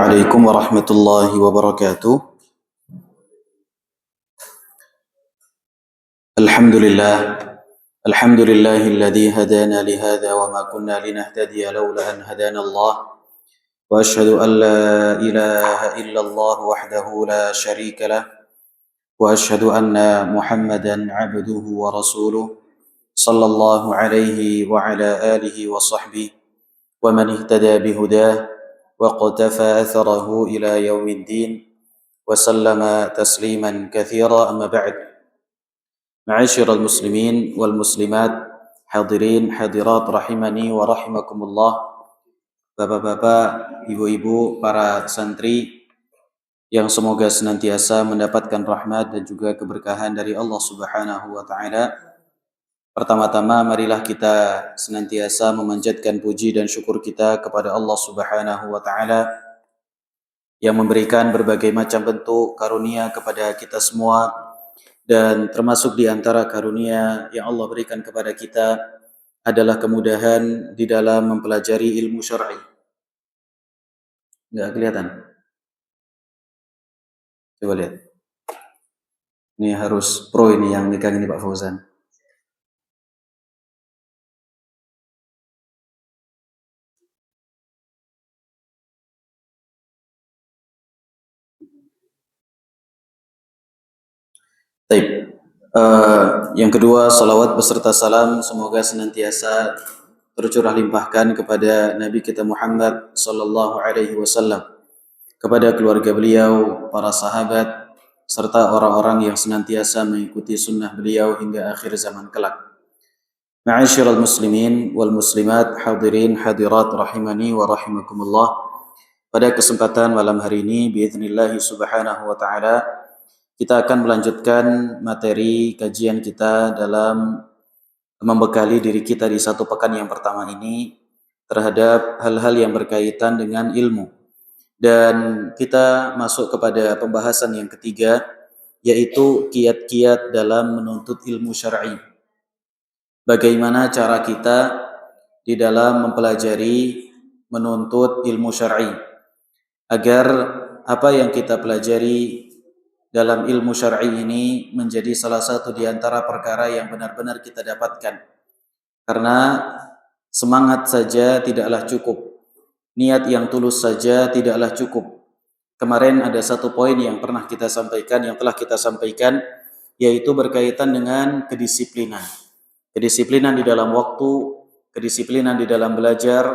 عليكم ورحمة الله وبركاته. الحمد لله الذي هدانا لهذا وما كنا لنهتدي لولا أن هدانا الله، وأشهد أن لا إله إلا الله وحده لا شريك له، وأشهد أن محمدا عبده ورسوله صلى الله عليه وعلى آله وصحبه ومن اهتدى بهداه واقتفى أثره إلى يوم الدين وسلم تسليما كثيرا. أما بعد، Ma'asyiral muslimin wal muslimat, hadirin hadirat rahimani wa rahimakumullah. Bapak-bapak, ibu-ibu, para santri yang semoga senantiasa mendapatkan rahmat dan juga keberkahan dari Allah Subhanahu wa taala. Pertama-tama marilah kita senantiasa memanjatkan puji dan syukur kita kepada Allah Subhanahu wa taala yang memberikan berbagai macam bentuk karunia kepada kita semua. Dan termasuk di antara karunia yang Allah berikan kepada kita adalah kemudahan di dalam mempelajari ilmu syar'i. Nggak kelihatan? Coba lihat. Ini harus pro ini yang megang ini Pak Fauzan. Baik. Yang kedua, salawat beserta salam semoga senantiasa tercurah limpahkan kepada Nabi kita Muhammad sallallahu alaihi wasallam, kepada keluarga beliau, para sahabat, serta orang-orang yang senantiasa mengikuti sunnah beliau hingga akhir zaman kelak. Ma'asyiral muslimin wal muslimat, hadirin hadirat rahimani wa rahimakumullah. Pada kesempatan malam hari ini biiznillah subhanahu wa ta'ala, kita akan melanjutkan materi kajian kita dalam membekali diri kita di satu pekan yang pertama ini terhadap hal-hal yang berkaitan dengan ilmu. Dan kita masuk kepada pembahasan yang ketiga, yaitu kiat-kiat dalam menuntut ilmu syar'i. Bagaimana cara kita di dalam mempelajari menuntut ilmu syar'i, agar apa yang kita pelajari dalam ilmu syar'i ini menjadi salah satu di antara perkara yang benar-benar kita dapatkan. Karena semangat saja tidaklah cukup, niat yang tulus saja tidaklah cukup. Kemarin ada satu poin yang pernah kita sampaikan, yang telah kita sampaikan, yaitu berkaitan dengan kedisiplinan. Kedisiplinan di dalam waktu, kedisiplinan di dalam belajar,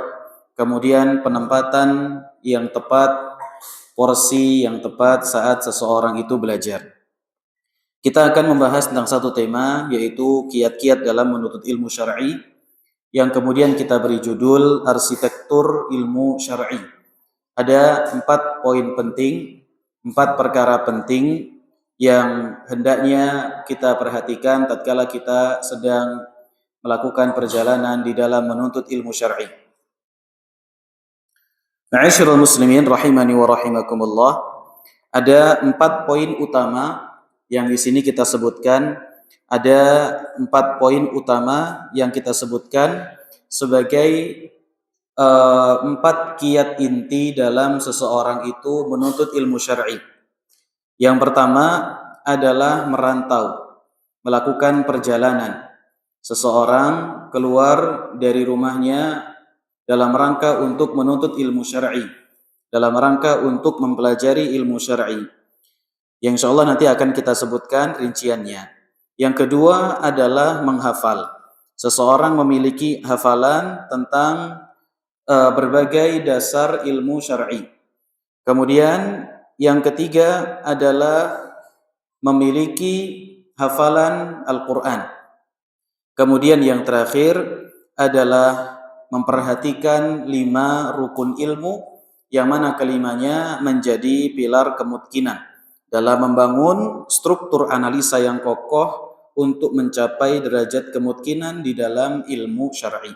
kemudian penempatan yang tepat, porsi yang tepat saat seseorang itu belajar. Kita akan membahas tentang satu tema, yaitu kiat-kiat dalam menuntut ilmu syar'i, yang kemudian kita beri judul arsitektur ilmu syar'i. Ada 4 poin penting, 4 perkara penting yang hendaknya kita perhatikan tatkala kita sedang melakukan perjalanan di dalam menuntut ilmu syar'i. Ma'asyiral muslimin rahimani wa rahimakumullah, ada 4 poin utama yang di sini kita sebutkan. Ada 4 poin utama yang kita sebutkan sebagai 4 kiat inti dalam seseorang itu menuntut ilmu syar'i. Yang pertama adalah merantau, melakukan perjalanan. Seseorang keluar dari rumahnya dalam rangka untuk menuntut ilmu syar'i, dalam rangka untuk mempelajari ilmu syar'i, yang insyaallah nanti akan kita sebutkan rinciannya. Yang kedua adalah menghafal. Seseorang memiliki hafalan tentang berbagai dasar ilmu syar'i. Kemudian yang ketiga adalah memiliki hafalan Al-Quran. Kemudian yang terakhir adalah memperhatikan 5 rukun ilmu, yang mana kelimanya menjadi pilar kemungkinan dalam membangun struktur analisa yang kokoh untuk mencapai derajat kemungkinan di dalam ilmu syar'i.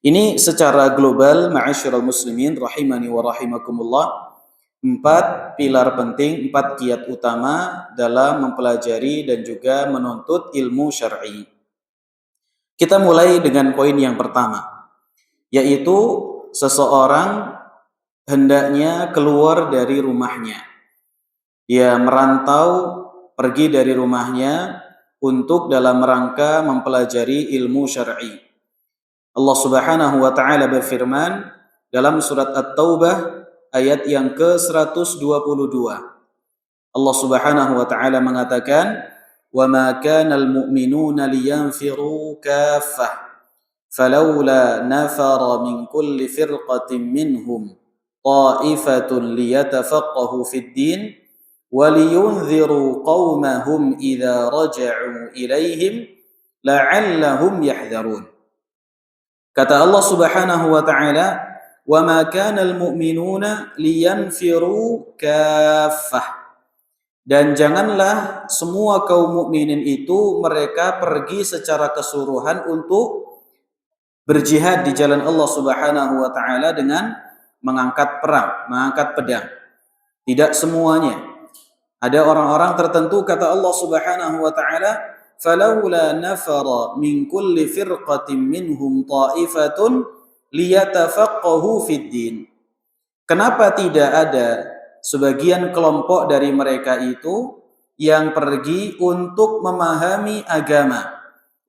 Ini secara global, ma'asyiral muslimin rahimani wa rahimakumullah, 4 pilar penting, 4 kiat utama dalam mempelajari dan juga menuntut ilmu syar'i. Kita mulai dengan poin yang pertama, yaitu seseorang hendaknya keluar dari rumahnya. Dia merantau, pergi dari rumahnya untuk dalam rangka mempelajari ilmu syar'i. Allah Subhanahu wa taala berfirman dalam surat At-Taubah ayat yang ke-122. Allah Subhanahu wa taala mengatakan, "Wa ma kana al-mu'minuna liyanfiru kaffah, falawla nafara min kulli firqatin minhum ta'ifatun liyatafaqahu fid din wa liyunziru qaumahum idza raja'u ilaihim la'allahum yahdharun." Kata Allah Subhanahu wa taala, "Wa ma kana al-mu'minuna liyanfiru kaffah." Dan janganlah semua kaum mukminin itu mereka pergi secara keseluruhan untuk berjihad di jalan Allah Subhanahu wa taala dengan mengangkat perang, mengangkat pedang. Tidak semuanya. Ada orang-orang tertentu, kata Allah Subhanahu wa taala, "Falawla nafara min kulli firqatin minhum ta'ifatun liyatafaqahu fid din." Kenapa tidak ada sebagian kelompok dari mereka itu yang pergi untuk memahami agama,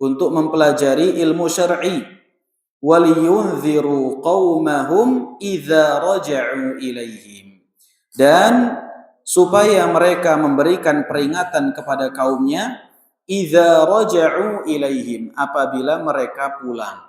untuk mempelajari ilmu syar'i, waliyunziru qaumahum idza raja'u ilaihim, dan supaya mereka memberikan peringatan kepada kaumnya idza raja'u ilaihim, apabila mereka pulang,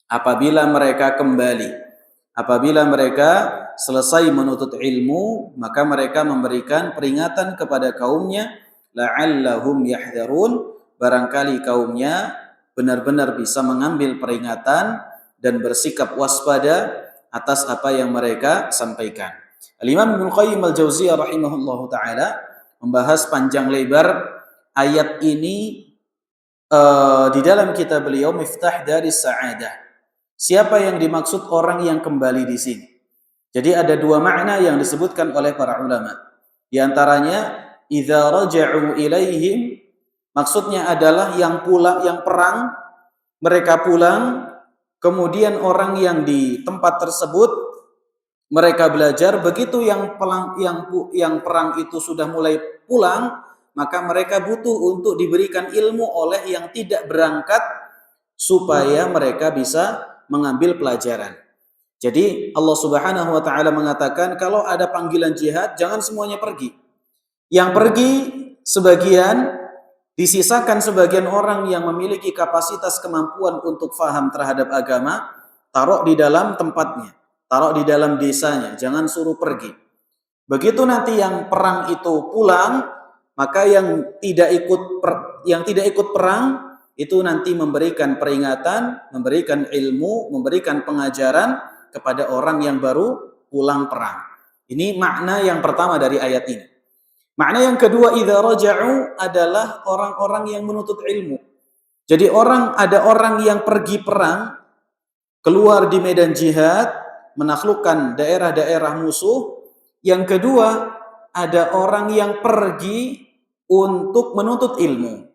apabila mereka kembali. Apabila mereka selesai menuntut ilmu, maka mereka memberikan peringatan kepada kaumnya, la'allahum yahdharun, barangkali kaumnya benar-benar bisa mengambil peringatan dan bersikap waspada atas apa yang mereka sampaikan. Al-Imam Ibnu Qayyim Al-Jauziyah rahimahullahu taala membahas panjang lebar ayat ini di dalam kitab beliau Miftah Daris Sa'adah. Siapa yang dimaksud orang yang kembali di sini? Jadi ada dua makna yang disebutkan oleh para ulama. Di antaranya, idza raja'u ilaihim, maksudnya adalah yang pulang, yang perang, mereka pulang, kemudian orang yang di tempat tersebut mereka belajar, begitu yang perang itu sudah mulai pulang, maka mereka butuh untuk diberikan ilmu oleh yang tidak berangkat supaya mereka bisa mengambil pelajaran. Jadi Allah Subhanahu wa taala mengatakan kalau ada panggilan jihad jangan semuanya pergi. Yang pergi sebagian, disisakan sebagian orang yang memiliki kapasitas kemampuan untuk faham terhadap agama, taruh di dalam tempatnya, taruh di dalam desanya, jangan suruh pergi. Begitu nanti yang perang itu pulang, maka yang tidak ikut perang itu nanti memberikan peringatan, memberikan ilmu, memberikan pengajaran kepada orang yang baru pulang perang. Ini makna yang pertama dari ayat ini. Makna yang kedua, idza raja'u, adalah orang-orang yang menuntut ilmu. Jadi ada orang yang pergi perang, keluar di medan jihad, menaklukkan daerah-daerah musuh. Yang kedua, ada orang yang pergi untuk menuntut ilmu.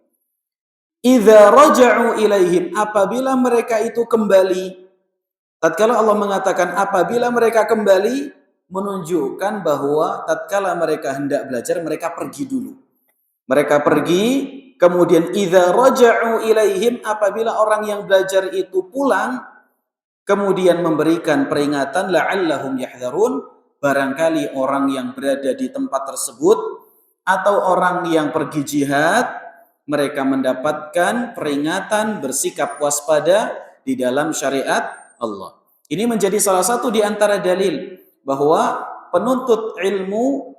Idza raja'u ilaihim, apabila mereka itu kembali. Tatkala Allah mengatakan apabila mereka kembali, menunjukkan bahwa tatkala mereka hendak belajar, mereka pergi dulu. Mereka pergi, kemudian idza raja'u ilaihim, apabila orang yang belajar itu pulang, kemudian memberikan peringatan, la'allahum yahdharun, barangkali orang yang berada di tempat tersebut atau orang yang pergi jihad, mereka mendapatkan peringatan, bersikap waspada di dalam syariat Allah. Ini menjadi salah satu di antara dalil bahwa penuntut ilmu,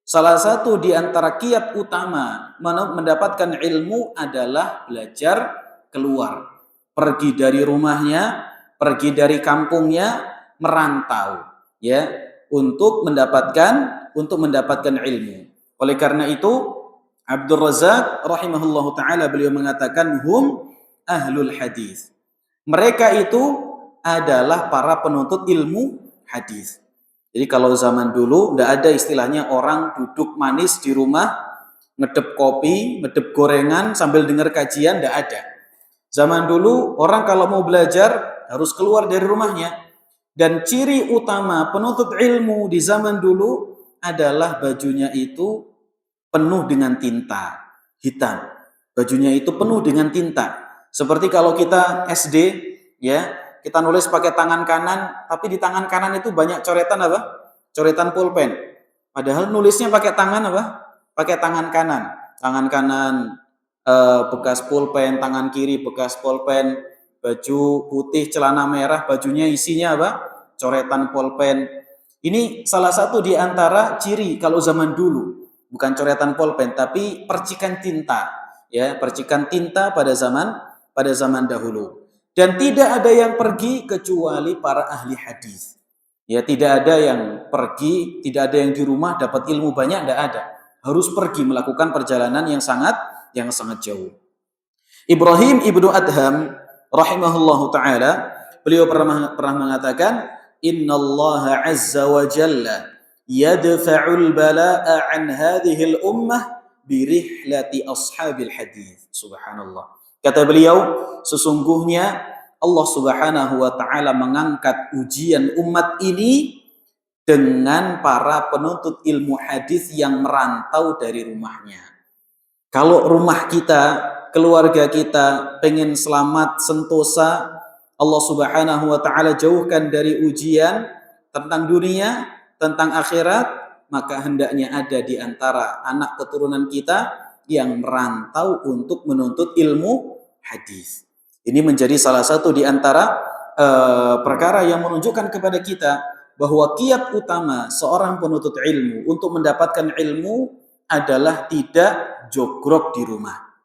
salah satu di antara kiat utama mendapatkan ilmu adalah belajar keluar. Pergi dari rumahnya, pergi dari kampungnya, merantau, ya, untuk mendapatkan ilmu. Oleh karena itu, Abdul Razak rahimahullahu taala beliau mengatakan hum ahlul hadis. Mereka itu adalah para penuntut ilmu hadis. Jadi kalau zaman dulu tidak ada istilahnya orang duduk manis di rumah, ngedep kopi, ngedep gorengan sambil dengar kajian, tidak ada. Zaman dulu orang kalau mau belajar harus keluar dari rumahnya. Dan ciri utama penuntut ilmu di zaman dulu adalah bajunya itu penuh dengan tinta hitam. Bajunya itu penuh dengan tinta. Seperti kalau kita SD, ya, kita nulis pakai tangan kanan, tapi di tangan kanan itu banyak coretan apa? Coretan pulpen. Padahal nulisnya pakai tangan apa? Pakai tangan kanan. Tangan kanan bekas pulpen, tangan kiri bekas pulpen, baju putih, celana merah, bajunya isinya apa? Coretan pulpen. Ini salah satu di antara ciri kalau zaman dulu. Bukan coretan pulpen, tapi percikan tinta, ya, percikan tinta pada zaman dahulu. Dan tidak ada yang pergi kecuali para ahli hadis. Ya, tidak ada yang pergi, tidak ada yang di rumah dapat ilmu banyak, tidak ada. Harus pergi melakukan perjalanan yang sangat jauh. Ibrahim ibnu Adham rahimahullahu taala, beliau pernah mengatakan, innallaha azza wa jalla yadfa'ul bala'a an hadhil ummah birihlati ashabil hadis. Subhanallah. Kata beliau, sesungguhnya Allah Subhanahu wa taala mengangkat ujian umat ini dengan para penuntut ilmu hadis yang merantau dari rumahnya. Kalau rumah kita, keluarga kita pengen selamat sentosa, Allah Subhanahu wa taala jauhkan dari ujian tentang dunia, tentang akhirat, maka hendaknya ada di antara anak keturunan kita yang merantau untuk menuntut ilmu hadis. Ini menjadi salah satu di antara perkara yang menunjukkan kepada kita bahwa kiat utama seorang penuntut ilmu untuk mendapatkan ilmu adalah tidak jogrok di rumah.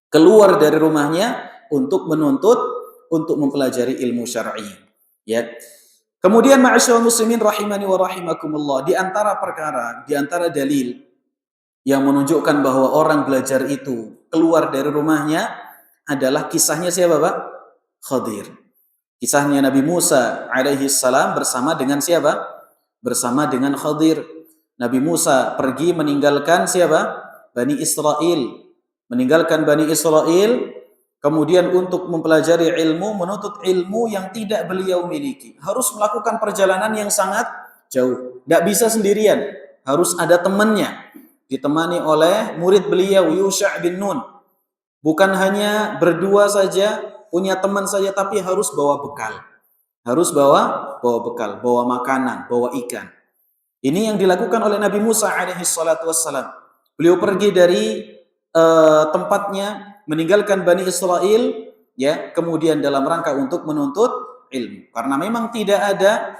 Keluar dari rumahnya untuk menuntut, untuk mempelajari ilmu syar'i. Ya. Kemudian ma'asyiral muslimin rahimani wa rahimakumullah, di antara perkara, di antara dalil yang menunjukkan bahwa orang belajar itu keluar dari rumahnya adalah kisahnya siapa, Pak? Khadir. Kisahnya Nabi Musa alaihi salam bersama dengan siapa? Bersama dengan Khadir. Nabi Musa pergi meninggalkan siapa? Bani Israel. Meninggalkan Bani Israel, kemudian untuk mempelajari ilmu, menuntut ilmu yang tidak beliau miliki. Harus melakukan perjalanan yang sangat jauh. Tidak bisa sendirian, harus ada temannya. Ditemani oleh murid beliau, Yusha' bin Nun. Bukan hanya berdua saja, punya teman saja, tapi harus bawa bekal. Harus bawa bekal, bawa makanan, bawa ikan. Ini yang dilakukan oleh Nabi Musa alaihi salatu wassalam. Beliau pergi dari tempatnya, meninggalkan Bani Israel, ya, kemudian dalam rangka untuk menuntut ilmu. Karena memang tidak ada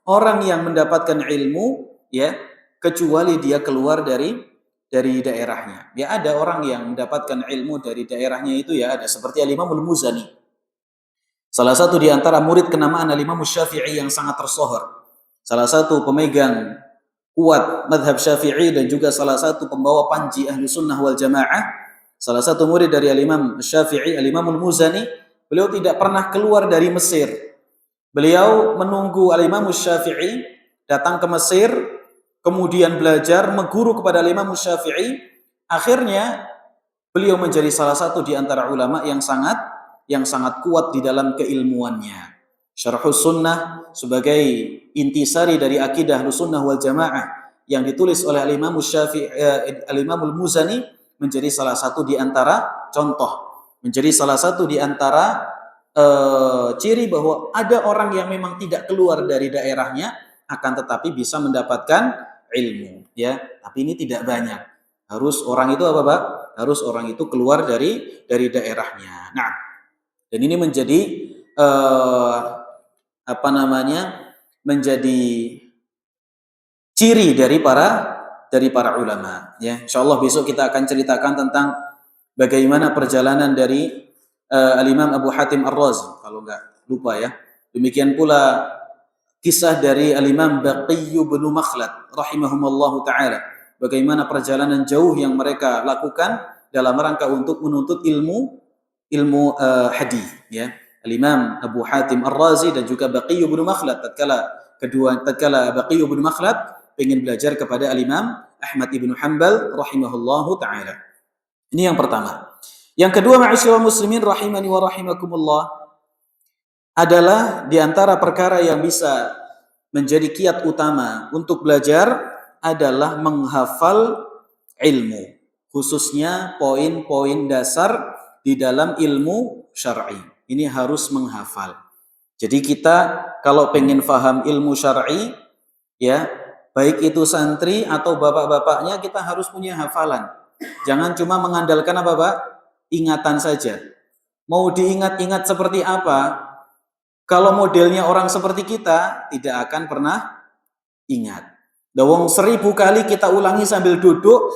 orang yang mendapatkan ilmu, ya, kecuali dia keluar dari daerahnya. Ya, ada orang yang mendapatkan ilmu dari daerahnya itu, ya, ada seperti Al-Imam Al-Muzani. Salah satu di antara murid kenamaan Al-Imam Syafi'i yang sangat tersohor. Salah satu pemegang kuat madhab Syafi'i dan juga salah satu pembawa panji Ahlu Sunnah wal Jamaah, salah satu murid dari Al-Imam Syafi'i, Al-Imam Al-Muzani, beliau tidak pernah keluar dari Mesir. Beliau menunggu Al-Imam Syafi'i datang ke Mesir, kemudian belajar, mengguru kepada Al-Imam Syafi'i. Akhirnya beliau menjadi salah satu di antara ulama yang sangat kuat di dalam keilmuannya. Syarhus Sunnah sebagai intisari dari akidah Ahlussunnah wal Jamaah yang ditulis oleh Al-Imam Syafi'i, Al-Imam Al-Muzani, menjadi salah satu di antara contoh, menjadi salah satu di antara ciri bahwa ada orang yang memang tidak keluar dari daerahnya akan tetapi bisa mendapatkan ilmu, ya. Tapi ini tidak banyak. Harus orang itu apa, Pak? Harus orang itu keluar dari daerahnya. Nah, dan ini menjadi menjadi ciri dari para ulama, ya. Insyaallah besok kita akan ceritakan tentang bagaimana perjalanan dari Al-Imam Abu Hatim Ar-Razi, kalau enggak lupa, ya. Demikian pula kisah dari Al-Imam Baqi bin Makhlad rahimahumallahu taala, bagaimana perjalanan jauh yang mereka lakukan dalam rangka untuk menuntut ilmu hadis, ya. Al-Imam Abu Hatim Ar-Razi dan juga Baqi bin Makhlad, tatkala Baqi bin Makhlad ingin belajar kepada Al-Imam Ahmad ibn Hanbal rahimahullahu taala. Ini yang pertama. Yang kedua, ma'asyiral muslimin rahimani wa rahimakumullah, adalah di antara perkara yang bisa menjadi kiat utama untuk belajar adalah menghafal ilmu, khususnya poin-poin dasar di dalam ilmu syar'i. Ini harus menghafal. Jadi kita kalau pengen faham ilmu syar'i, ya, baik itu santri atau bapak-bapaknya, kita harus punya hafalan. Jangan cuma mengandalkan apa, Pak? Ingatan saja. Mau diingat-ingat seperti apa? Kalau modelnya orang seperti kita, tidak akan pernah ingat. Dawong 1000 kali kita ulangi sambil duduk,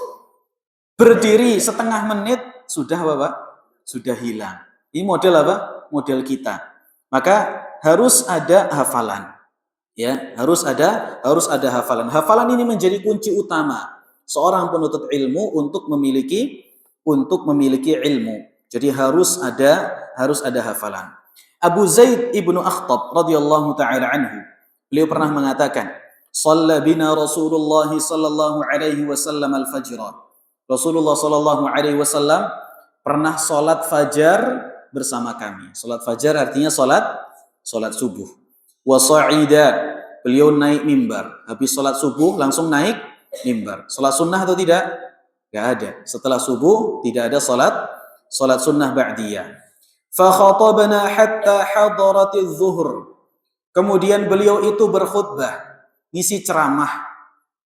berdiri setengah menit, sudah apa, Pak? Sudah hilang. Ini model apa? Model kita. Maka harus ada hafalan. Ya, harus ada hafalan. Hafalan ini menjadi kunci utama seorang penuntut ilmu untuk memiliki ilmu. Jadi harus ada hafalan. Abu Zaid ibnu Akhtab radhiyallahu taala anhu, beliau pernah mengatakan, "Shalla bina Rasulullah sallallahu alaihi wasallam al-fajr." Rasulullah sallallahu alaihi wasallam pernah salat fajar bersama kami. Salat fajar artinya salat subuh. Wa sa'ida, beliau naik mimbar. Habis salat subuh langsung naik mimbar. Salat sunnah atau tidak? Enggak ada. Setelah subuh tidak ada salat sunnah ba'diyah. Fa khatabana hatta hadaratiz zuhur. Kemudian beliau itu berkhutbah, ngisi ceramah.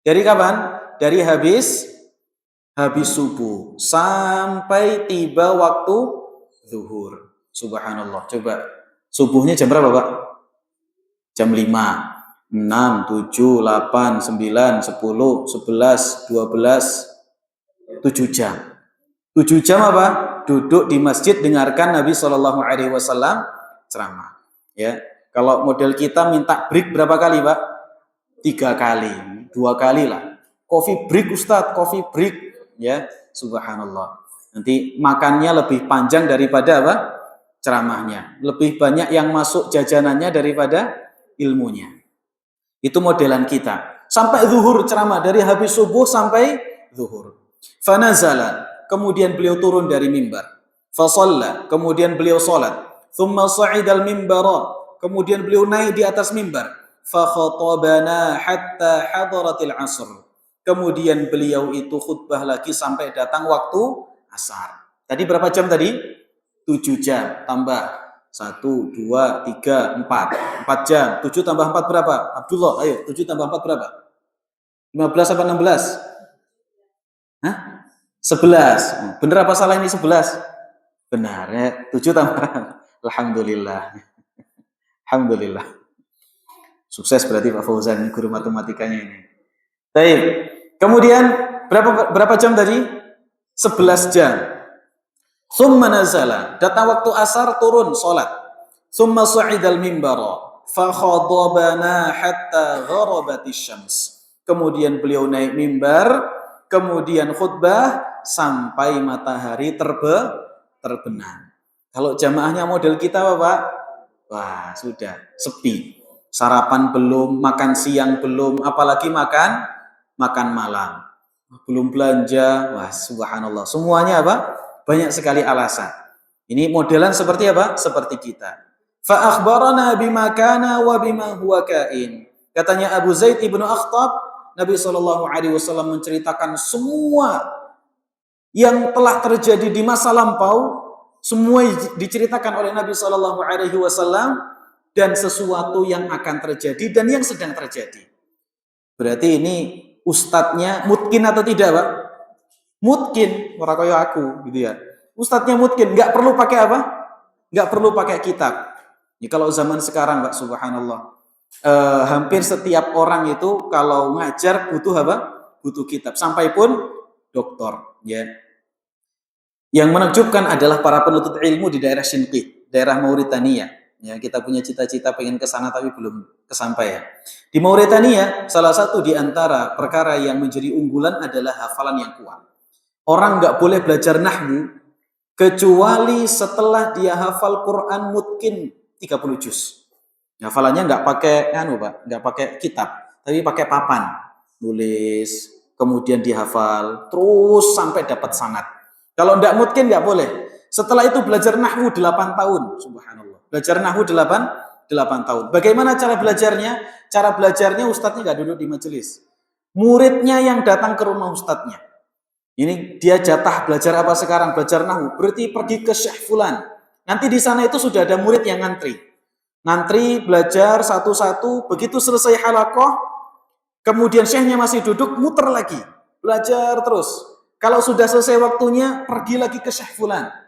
Dari kapan? Dari habis subuh sampai tiba waktu zuhur. Subhanallah. Coba subuhnya jam berapa, Pak? Jam 5, 6, 7, 8, 9, 10, 11, 12, 7 jam. 7 jam apa? Duduk di masjid dengarkan Nabi Shallallahu Alaihi Wasallam ceramah. Ya, kalau model kita minta break berapa kali, Pak? 3 kali, 2 kali lah. Coffee break, Ustadz, coffee break. Ya, subhanallah. Nanti makannya lebih panjang daripada apa? Ceramahnya. Lebih banyak yang masuk jajanannya daripada ilmunya. Itu modelan kita. Sampai zuhur ceramah, dari habis subuh sampai zuhur. Fanazala, kemudian beliau turun dari mimbar. Fasalla, kemudian beliau salat. Thumma sa'idal mimbara, kemudian beliau naik di atas mimbar. Fa khatabana hatta hadaratil asr. Kemudian beliau itu khutbah lagi sampai datang waktu asar. Tadi berapa jam tadi? 7 jam tambah 1, 2, 3, 4. 4 jam. 7 tambah 4 berapa? Abdullah, ayo. 7 tambah 4 berapa? 15 apa 16? Hah? 11. Benar apa salah ini 11? Benar ya. 7 tambah. Alhamdulillah. Alhamdulillah. Sukses berarti Pak Fauzan, guru matematikanya ini. Baik. Kemudian berapa jam tadi? 11 jam. Thumma nazala, datang waktu asar turun salat. Thumma sa'idal mimbara fa khadabana hatta gharabatis syams. Kemudian beliau naik mimbar, kemudian khutbah sampai matahari terbenam. Kalau jamaahnya model kita apa, Pak? Wah, sudah sepi. Sarapan belum, makan siang belum, apalagi makan malam. Belum belanja. Wah, subhanallah. Semuanya apa? Banyak sekali alasan. Ini modelan seperti apa? Seperti kita. Fa akhbarana bima kana wa bima huwa kain. Katanya Abu Zaid ibnu Akhtab, Nabi Shallallahu Alaihi Wasallam menceritakan semua yang telah terjadi di masa lampau, semua diceritakan oleh Nabi Shallallahu Alaihi Wasallam, dan sesuatu yang akan terjadi dan yang sedang terjadi. Berarti ini ustadznya mungkin atau tidak, Pak? Mungkin, orang kaya aku, gitu ya. Ustadznya mungkin, nggak perlu pakai apa? Nggak perlu pakai kitab. Ini kalau zaman sekarang, Pak, subhanallah. Hampir setiap orang itu kalau ngajar butuh apa? Butuh kitab. Sampai pun doktor, ya. Yang menakjubkan adalah para penuntut ilmu di daerah Shinqit, daerah Mauritania. Ya, kita punya cita-cita pengen ke sana tapi belum kesampaian. Di Mauritania, salah satu di antara perkara yang menjadi unggulan adalah hafalan yang kuat. Orang nggak boleh belajar nahwu kecuali setelah dia hafal Quran mungkin 30 juz. Hafalannya nggak pakai Pak, nggak pakai kitab, tapi pakai papan, nulis, kemudian dihafal terus sampai dapat sanad. Kalau nggak mungkin nggak boleh. Setelah itu belajar nahwu 8 tahun, subhanallah. Belajar nahwu 8 tahun. Bagaimana cara belajarnya? Cara belajarnya ustadznya nggak duduk di majelis. Muridnya yang datang ke rumah ustadznya. Ini dia jatah belajar apa sekarang? Belajar nahwu. Berarti pergi ke Syekh Fulan. Nanti di sana itu sudah ada murid yang ngantri. Ngantri, belajar satu-satu. Begitu selesai halakoh, kemudian syekhnya masih duduk, muter lagi. Belajar terus. Kalau sudah selesai waktunya, pergi lagi ke Syekh Fulan.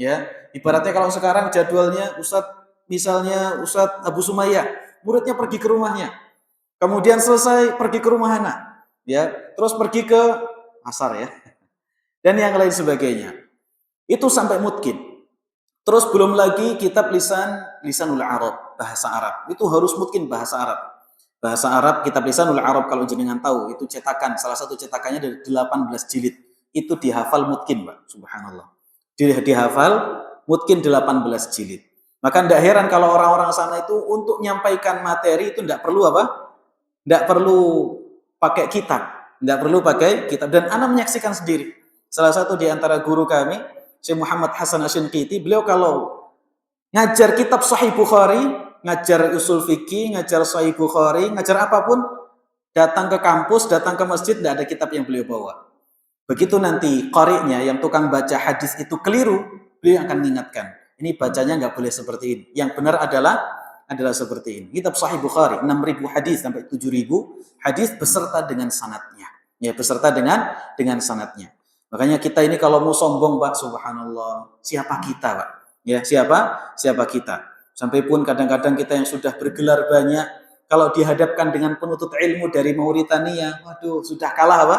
Ya, ibaratnya kalau sekarang jadwalnya misalnya Ustadz Abu Sumayyah, muridnya pergi ke rumahnya. Kemudian selesai pergi ke rumah anak. Ya, terus pergi ke asar ya. Dan yang lain sebagainya. Itu sampai mutkin. Terus belum lagi kitab lisanul Arab, bahasa Arab. Itu harus mutkin bahasa Arab. Bahasa Arab, kitab lisanul Arab kalau jenengan tahu, itu cetakan, salah satu cetakannya dari 18 jilid. Itu dihafal mutkin, Pak. Subhanallah. Dihafal mutkin 18 jilid. Maka tidak heran kalau orang-orang sana itu untuk menyampaikan materi itu tidak perlu apa? Tidak perlu pakai kitab. Tidak perlu pakai kitab. Dan ana menyaksikan sendiri. Salah satu di antara guru kami, Syekh Muhammad Hasan Asy-Shinqiti, beliau kalau ngajar kitab Sahih Bukhari, ngajar usul fikih, ngajar Sahih Bukhari, ngajar apapun, datang ke kampus, datang ke masjid, tidak ada kitab yang beliau bawa. Begitu nanti qari'nya yang tukang baca hadis itu keliru, beliau akan mengingatkan. Ini bacanya nggak boleh seperti ini. Yang benar adalah seperti ini. Kitab Sahih Bukhari 6.000 hadis sampai 7.000 hadis beserta dengan sanadnya. Ya, beserta dengan sanadnya. Makanya kita ini kalau mau sombong, Pak, subhanallah, siapa kita, Pak? Ya, siapa kita? Sampai pun kadang-kadang kita yang sudah bergelar banyak, kalau dihadapkan dengan penuntut ilmu dari Mauritania, waduh, sudah kalah apa?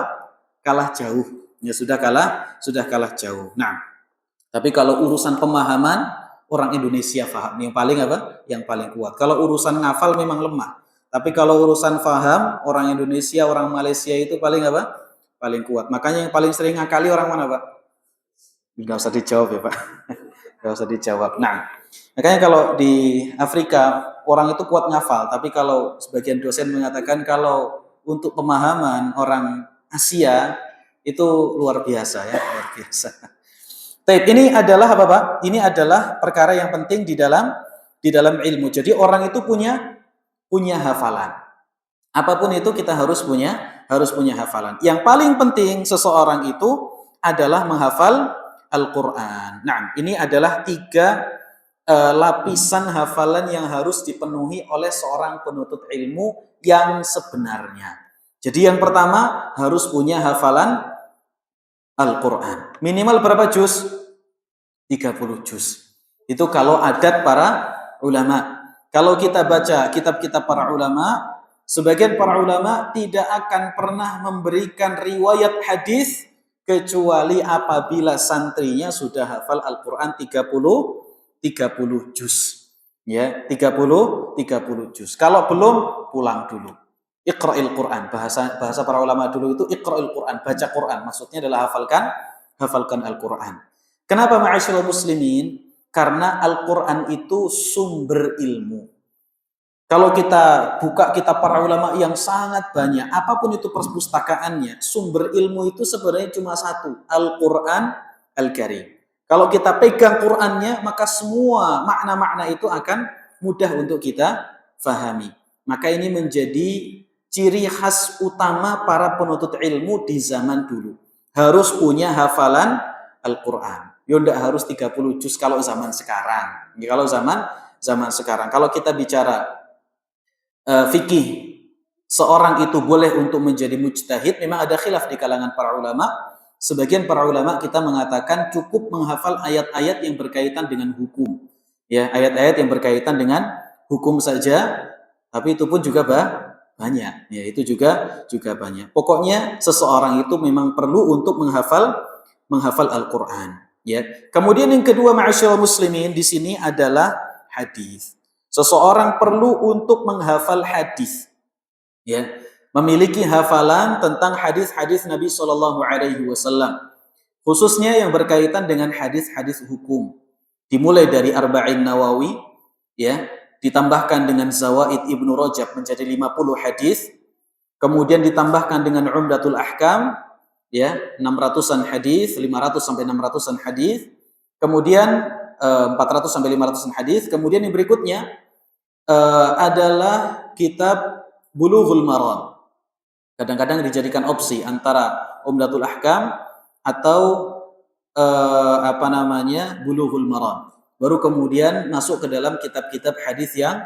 Kalah jauh. Ya, sudah kalah jauh. Nah, tapi kalau urusan pemahaman, orang Indonesia paham. Yang paling apa? Yang paling kuat. Kalau urusan ngafal memang lemah. Tapi kalau urusan faham, orang Indonesia, orang Malaysia itu paling apa? Paling kuat. Makanya yang paling sering ngakali orang mana, Pak? Nggak usah dijawab ya, Pak. Nggak usah dijawab. Nah, makanya kalau di Afrika, orang itu kuat ngafal. Tapi kalau sebagian dosen mengatakan kalau untuk pemahaman orang Asia itu luar biasa ya, luar biasa. Taib, ini adalah apa, Pak? Ini adalah perkara yang penting di dalam ilmu. Jadi orang itu punya hafalan. Apapun itu kita harus punya hafalan. Yang paling penting seseorang itu adalah menghafal Al-Quran. Nah, ini adalah 3 lapisan hafalan yang harus dipenuhi oleh seorang penuntut ilmu yang sebenarnya. Jadi yang pertama harus punya hafalan Al-Quran. Minimal berapa juz? 30 juz. Itu kalau adat para ulama. Kalau kita baca kitab-kitab para ulama, sebagian para ulama tidak akan pernah memberikan riwayat hadis kecuali apabila santrinya sudah hafal Al-Quran 30 juz. Ya, 30 juz. Kalau belum, pulang dulu. Iqra'il Quran, bahasa para ulama dulu itu Iqra'il Quran, baca Quran. Maksudnya adalah hafalkan Al-Quran. Kenapa ma'asyiral muslimin? Karena Al-Quran itu sumber ilmu. Kalau kita buka kitab para ulama yang sangat banyak, apapun itu perpustakaannya, sumber ilmu itu sebenarnya cuma satu, Al-Quran Al-Karim. Kalau kita pegang Qurannya, maka semua makna-makna itu akan mudah untuk kita fahami. Maka ini menjadi ciri khas utama para penuntut ilmu di zaman dulu. Harus punya hafalan Al-Quran. Ya enggak harus 30 juz kalau zaman sekarang. Ya, kalau zaman sekarang. Kalau kita bicara fikih, seorang itu boleh untuk menjadi mujtahid, memang ada khilaf di kalangan para ulama. Sebagian para ulama kita mengatakan cukup menghafal ayat-ayat yang berkaitan dengan hukum. Ya, ayat-ayat yang berkaitan dengan hukum saja, tapi itu pun juga banyak. Ya, itu juga banyak. Pokoknya seseorang itu memang perlu untuk menghafal Al-Quran. Ya. Kemudian yang kedua, ma'asyiral muslimin, di sini adalah hadis. Seseorang perlu untuk menghafal hadis. Ya, memiliki hafalan tentang hadis-hadis Nabi SAW. Khususnya yang berkaitan dengan hadis-hadis hukum. Dimulai dari Arba'in Nawawi, ya, ditambahkan dengan Zawaid Ibnu Rajab menjadi 50 hadis, kemudian ditambahkan dengan Umdatul Ahkam, ya, 600-an hadis, 500 sampai 600-an hadis, Kemudian 400 sampai 500 hadis. Kemudian yang berikutnya adalah kitab Bulughul Maram. Kadang-kadang dijadikan opsi antara Umdatul Ahkam atau Bulughul Maram. Baru kemudian masuk ke dalam kitab-kitab hadis yang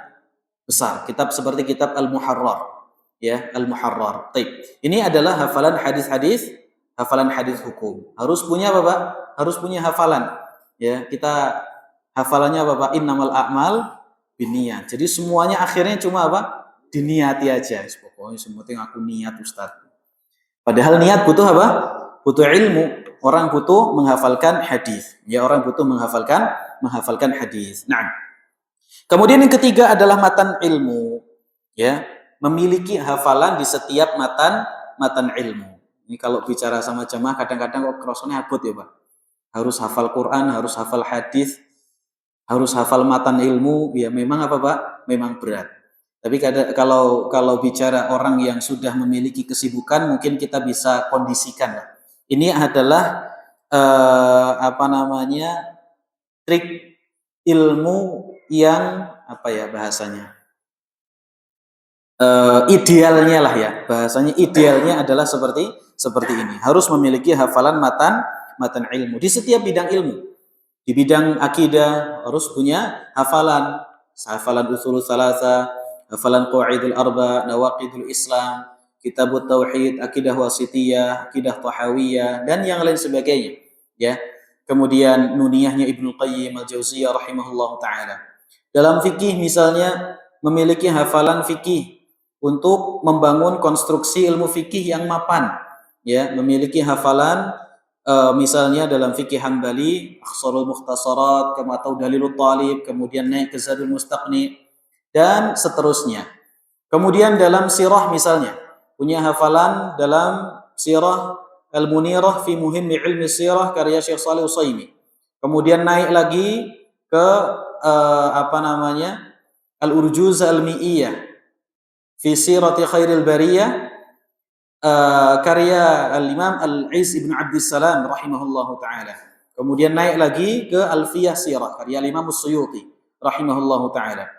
besar, kitab seperti kitab Al-Muharrar, ya, Al-Muharrar. Baik. Ini adalah hafalan hadis-hadis, hafalan hadis hukum. Harus punya apa, Pak? Harus punya hafalan. Ya, kita hafalannya apa, Pak? Innamal a'mal binniyat. Jadi semuanya akhirnya cuma apa? Diniati aja. Pokoknya semua penting aku niat, Ustaz. Padahal niat butuh apa? Butuh ilmu. Orang butuh menghafalkan hadis. Ya, orang butuh menghafalkan hadis. Nah, kemudian yang ketiga adalah matan ilmu. Ya, memiliki hafalan di setiap matan ilmu. Ini kalau bicara sama jamaah kadang-kadang kok kerasanya abot ya, Pak. Harus hafal Quran, harus hafal hadis, harus hafal matan ilmu. Ya memang apa, Pak? Memang berat. Tapi kalau bicara orang yang sudah memiliki kesibukan, mungkin kita bisa kondisikan. Ini adalah trik ilmu yang apa ya bahasanya? Idealnya lah ya. Bahasanya idealnya adalah seperti ini. Harus memiliki hafalan matan ilmu di setiap bidang ilmu. Di bidang akidah harus punya hafalan usul salasa, hafalan qawaidul arba, nawaqidul Islam, kitabut tauhid, akidah wasitiyah, akidah tahawiyah dan yang lain sebagainya, ya. Kemudian nuniyahnya Ibnu Qayyim al-Jauziyah rahimahullah taala. Dalam fikih misalnya memiliki hafalan fikih untuk membangun konstruksi ilmu fikih yang mapan, ya, memiliki hafalan misalnya dalam fikih Hambali, Akhsarul Mukhtasarat, atau Dalilul Talib, kemudian naik ke Zadul Mustaqni, dan seterusnya. Kemudian dalam sirah misalnya, punya hafalan dalam sirah Al-Munirah fi Muhimmi Ilmi Sirah karya Syekh Shalih Utsaimin. Kemudian naik lagi ke Al-Urjuz Al-Mi'iyah fi Sirati Khairil Bariyah karya Al-Imam Al-Iz Ibn Abdissalam rahimahullahu ta'ala. Kemudian naik lagi ke Alfiyah Sirah karya Al-Imam As-Suyuti rahimahullahu ta'ala.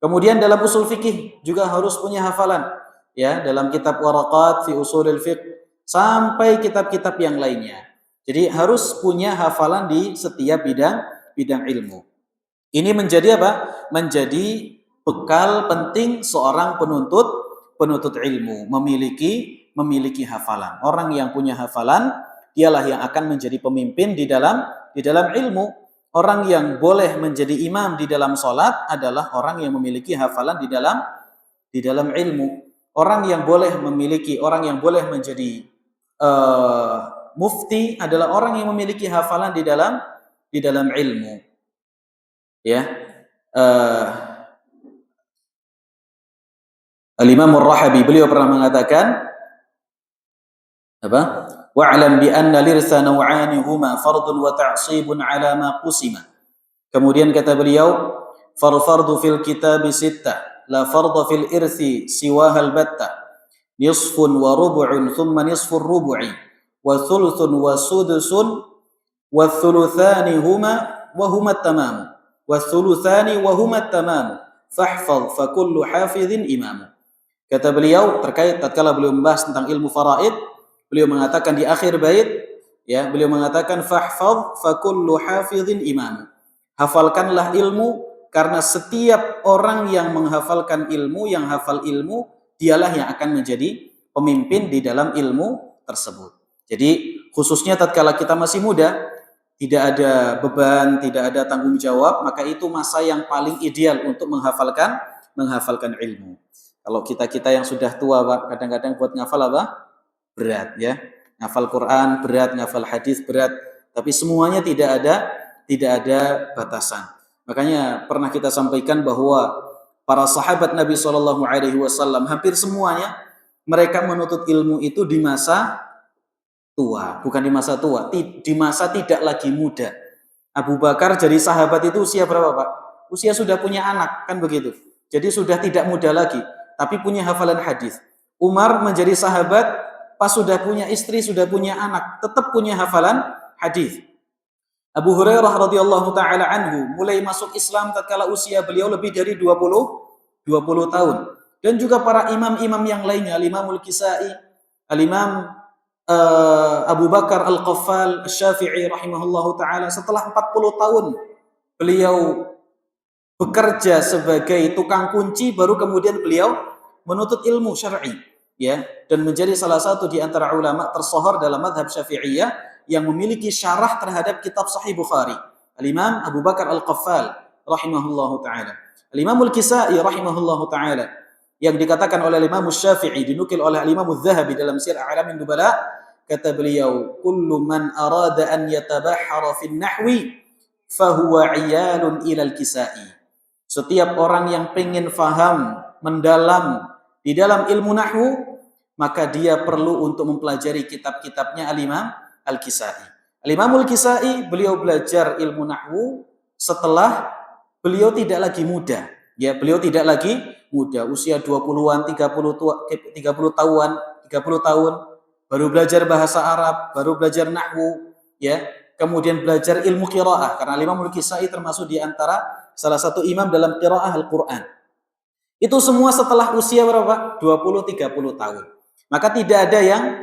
Kemudian dalam usul fikih juga harus punya hafalan, ya, dalam kitab Waraqat fi Usulil Fiqh sampai kitab-kitab yang lainnya. Jadi harus punya hafalan di setiap bidang ilmu. Ini menjadi apa? Menjadi bekal penting seorang penuntut ilmu, memiliki hafalan. Orang yang punya hafalan, dialah yang akan menjadi pemimpin di dalam ilmu. Orang yang boleh menjadi imam di dalam sholat adalah orang yang memiliki hafalan di dalam ilmu. Orang yang boleh menjadi mufti adalah orang yang memiliki hafalan di dalam ilmu. Ya, Al-Imam Ar-Rahabi beliau pernah mengatakan apa? Wa'lam bi anna lirsa naw'ani huma fardun wa ta'sibun 'ala ma qusima. Kemudian kata beliau, fardu fil kitab sittah, la fardha fil irthi siwaha al-batta. Nisfun wa rubu'un thumma nisfur rubu'i wa thuluthun wa sudusun wa thuluthani huma wa huma at-tamam. Wa thuluthani wa huma at-tamam. Fahfadh fa kullu hafidhin imam. Kata beliau terkait tatkala beliau membahas tentang ilmu faraid, beliau mengatakan di akhir bait, ya, beliau mengatakan fahfadh fa kullu hafidhin imam. Hafalkanlah ilmu karena setiap orang yang menghafalkan ilmu, yang hafal ilmu, dialah yang akan menjadi pemimpin di dalam ilmu tersebut. Jadi khususnya tatkala kita masih muda, tidak ada beban, tidak ada tanggung jawab, maka itu masa yang paling ideal untuk menghafalkan ilmu. Kalau kita yang sudah tua, Pak, kadang-kadang buat ngafal apa? Berat, ya. Ngafal Quran berat, ngafal hadis berat, tapi semuanya tidak ada batasan. Makanya pernah kita sampaikan bahwa para sahabat Nabi SAW hampir semuanya mereka menuntut ilmu itu di masa tua, bukan di masa tua, di masa tidak lagi muda. Abu Bakar jadi sahabat itu usia berapa, Pak? Usia sudah punya anak, kan begitu. Jadi sudah tidak muda lagi, tapi punya hafalan hadis. Umar menjadi sahabat pas sudah punya istri, sudah punya anak, tetap punya hafalan hadis. Abu Hurairah radhiyallahu taala anhu mulai masuk Islam tatkala usia beliau lebih dari 20 tahun. Dan juga para imam-imam yang lainnya, Al-Imam Al-Kisai, Al-Imam Abu Bakar Al-Qaffal Asy-Syafi'i rahimahullahu taala, setelah 40 tahun beliau bekerja sebagai tukang kunci, baru kemudian beliau menuntut ilmu syar'i, ya, dan menjadi salah satu di antara ulama tersohor dalam mazhab Syafi'iyah yang memiliki syarah terhadap kitab Sahih Bukhari, Al-Imam Abu Bakar Al-Qaffal rahimahullahu taala. Al-Imam Al-Kisai rahimahullahu taala yang dikatakan oleh Imam Syafi'i, dinukil oleh Imam Az-Zahabi dalam Sir A'lamin Nubala, kata beliau, kullu man arada an yatabahhara fin nahwi fahuwa 'iyalun ilal Kisai. Setiap orang yang pengen faham mendalam di dalam ilmu nahwu, maka dia perlu untuk mempelajari kitab-kitabnya Al-Imam Al-Kisai. Al-Imam Al-Kisai, beliau belajar ilmu nahwu setelah beliau tidak lagi muda. Ya, beliau tidak lagi muda, usia 20-an, 30 tahun, baru belajar bahasa Arab, baru belajar nahwu, ya. Kemudian belajar ilmu qiraah, karena Imam Al-Kisai termasuk di antara salah satu imam dalam qiraah Al-Quran. Itu semua setelah usia berapa? 20-30 tahun. Maka tidak ada yang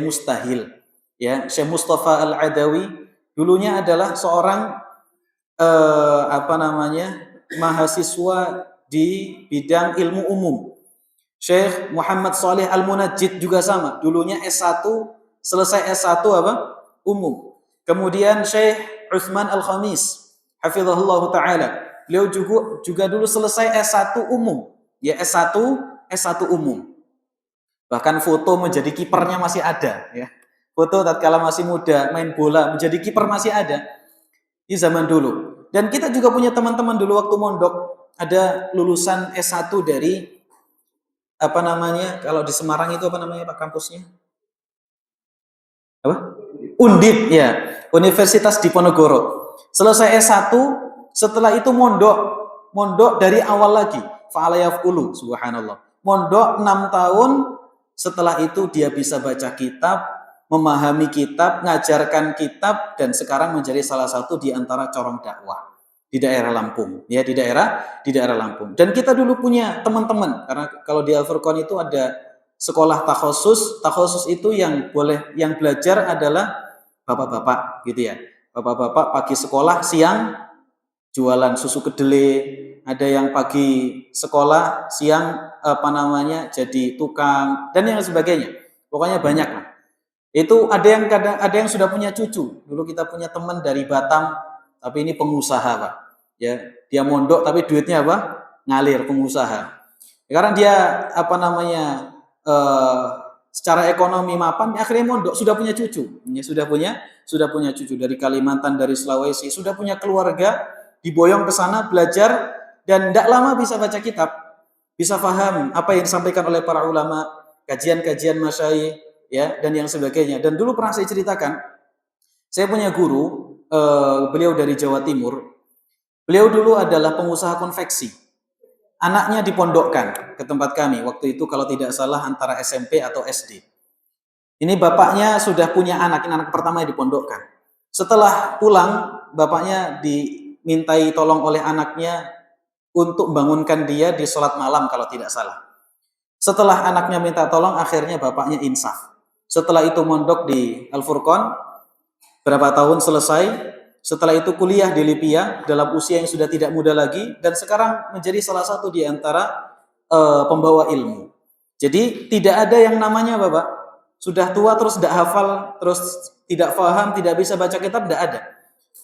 mustahil. Ya, Syekh Mustafa Al-Adawi dulunya adalah seorang mahasiswa di bidang ilmu umum. Syekh Muhammad Saleh Al-Munajjid juga sama, dulunya S1, selesai S1 umum. Kemudian Syekh Utsman Al-Khamis hafizahullah taala, beliau juga dulu selesai S1 umum, ya, S1 umum. Bahkan foto menjadi kipernya masih ada, ya. Foto tatkala masih muda main bola menjadi kiper masih ada di zaman dulu. Dan kita juga punya teman-teman dulu waktu mondok, ada lulusan S1 dari kalau di Semarang itu Pak kampusnya? Undip, ya, Universitas Diponegoro. Selesai S1, setelah itu mondok dari awal lagi. Fa'alayaf'ulu, subhanallah. Mondok 6 tahun, setelah itu dia bisa baca kitab, memahami kitab, ngajarkan kitab, dan sekarang menjadi salah satu di antara corong dakwah di daerah Lampung, ya, di daerah Lampung. Dan kita dulu punya teman-teman, karena kalau di Al-Furqan itu ada sekolah takhusus itu yang belajar adalah bapak-bapak, gitu ya. Bapak-bapak pagi sekolah, siang jualan susu kedelai, ada yang pagi sekolah, siang jadi tukang, dan yang sebagainya. Pokoknya banyak lah. Itu ada yang sudah punya cucu. Dulu kita punya teman dari Batam, tapi ini pengusaha, Pak. Ya, dia mondok tapi duitnya ngalir, pengusaha. Sekarang dia secara ekonomi mapan, akhirnya mondok, sudah punya cucu, ya, sudah punya cucu dari Kalimantan, dari Sulawesi, sudah punya keluarga, diboyong ke sana belajar, dan tidak lama bisa baca kitab, bisa paham apa yang disampaikan oleh para ulama, kajian-kajian masyayikh, ya, dan yang sebagainya. Dan dulu pernah saya ceritakan, saya punya guru, beliau dari Jawa Timur, beliau dulu adalah pengusaha konveksi. Anaknya dipondokkan ke tempat kami, waktu itu kalau tidak salah antara SMP atau SD. Ini bapaknya sudah punya anak pertama yang dipondokkan. Setelah pulang, bapaknya dimintai tolong oleh anaknya untuk bangunkan dia di sholat malam kalau tidak salah. Setelah anaknya minta tolong, akhirnya bapaknya insaf. Setelah itu mondok di Al-Furqan, berapa tahun selesai. Setelah itu kuliah di Libya dalam usia yang sudah tidak muda lagi, dan sekarang menjadi salah satu di antara pembawa ilmu. Jadi tidak ada yang namanya Bapak sudah tua terus tidak hafal, terus tidak paham, tidak bisa baca kitab, tidak ada.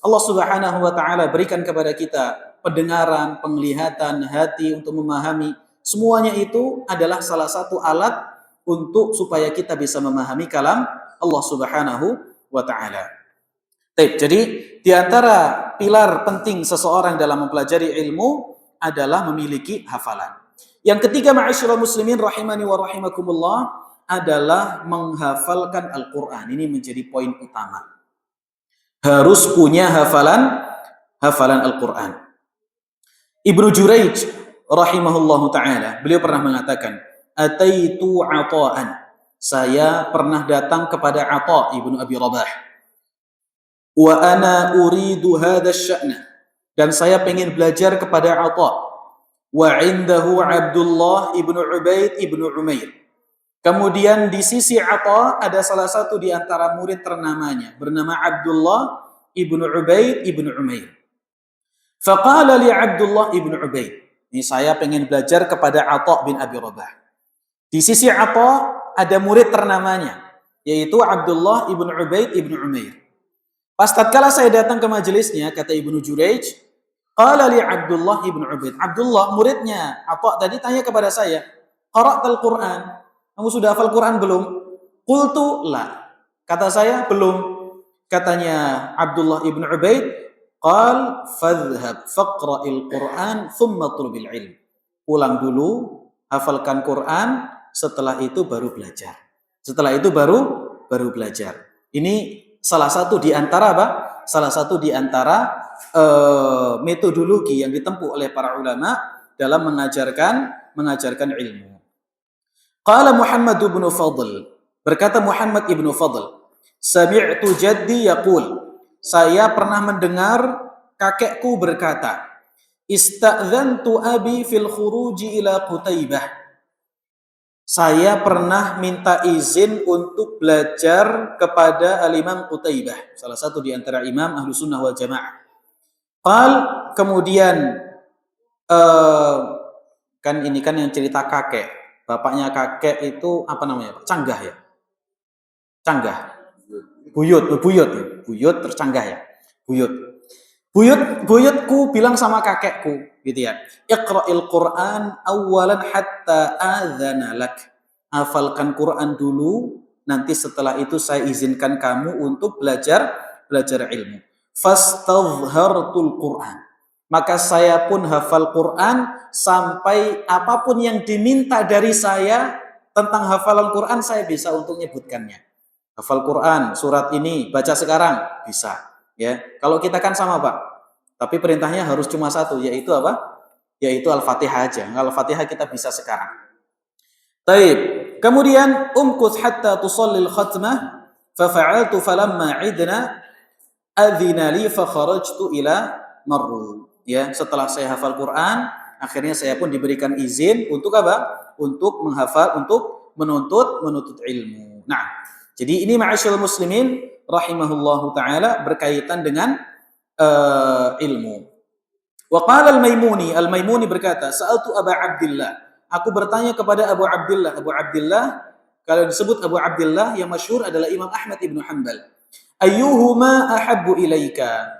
Allah Subhanahu wa taala berikan kepada kita pendengaran, penglihatan, hati untuk memahami. Semuanya itu adalah salah satu alat untuk supaya kita bisa memahami kalam Allah Subhanahu wa taala. Jadi di antara pilar penting seseorang dalam mempelajari ilmu adalah memiliki hafalan. Yang ketiga, ma'asyiral muslimin rahimani wa rahimakumullah, adalah menghafalkan Al-Qur'an. Ini menjadi poin utama. Harus punya hafalan Al-Qur'an. Ibnu Jurayj rahimahullahu taala, beliau pernah mengatakan, "Ataitu Ata'an." Saya pernah datang kepada Ata' Ibnu Abi Rabah. wa ana uridu hadha sya'na, dan saya pengen belajar kepada Atha, wa indahu Abdullah ibnu Ubaid ibnu Umair. Kemudian di sisi Atha ada salah satu di antara murid ternamanya bernama Abdullah ibnu Ubaid ibnu Umair. Faqala li Abdullah ibnu Ubaid, ini saya pengen belajar kepada Atha bin Abi Rabah. Di sisi Atha ada murid ternamanya, yaitu Abdullah ibnu Ubaid ibnu Umair. Pas tatkala saya datang ke majelisnya, kata Ibnu Jurayj, qala li Abdullah ibnu Ubaid. Abdullah, muridnya Atha tadi tanya kepada saya, qara'tal Qur'an? Kamu sudah hafal Quran belum? Qultu la. Kata saya, belum. Katanya Abdullah ibnu Ubaid, qal fadhhab faqra'il Qur'an thumma tulubil ilm. Pulang dulu, hafalkan Quran, setelah itu baru belajar. Setelah itu baru belajar. Ini salah satu di antara apa? Salah satu di antara metodologi yang ditempuh oleh para ulama dalam mengajarkan ilmu. Qala Muhammad ibn Fadl, berkata Muhammad ibn Fadl, sami'tu jaddi yaqul, saya pernah mendengar kakekku berkata, ista'dzantu abi fil khuruji ila Qutaibah. Saya pernah minta izin untuk belajar kepada Al-Imam Qutaibah, salah satu di antara imam Ahlu Sunnah wal Jamaah. Qal, kemudian kan ini kan yang cerita kakek. Bapaknya kakek itu apa namanya, Pak? Canggah ya? Canggah. Buyut terus canggah ya? Buyutku bilang sama kakekku, gitu ya. Iqra'il Qur'an awalan hatta adzana lak. Hafalkan Quran dulu, nanti setelah itu saya izinkan kamu untuk belajar ilmu. Fastadhartul Qur'an. Maka saya pun hafal Quran sampai apapun yang diminta dari saya tentang hafalan Quran saya bisa untuk menyebutkannya. Hafal Quran, surat ini, baca sekarang, bisa. Ya, kalau kita kan sama Pak, tapi perintahnya harus cuma satu, yaitu apa? Yaitu Al-Fatihah aja. Al-Fatihah kita bisa sekarang. Taib. Kemudian umkus hatta tusallil khatmah, fafa'altu falamma idna adzina li fa kharajtu ila marru. Ya, setelah saya hafal Quran, akhirnya saya pun diberikan izin untuk apa? Untuk menghafal, untuk menuntut ilmu. Nah, jadi ini ma'asyiral muslimin rahimahullahu taala berkaitan dengan ilmu. Wa qala Al-Maimuni berkata, sa'altu Aba Abdillah. Aku bertanya kepada Abu Abdillah. Abu Abdillah, kalau disebut Abu Abdillah yang masyhur adalah Imam Ahmad ibnu Hanbal. Ayyuhuma ahabbu ilaika?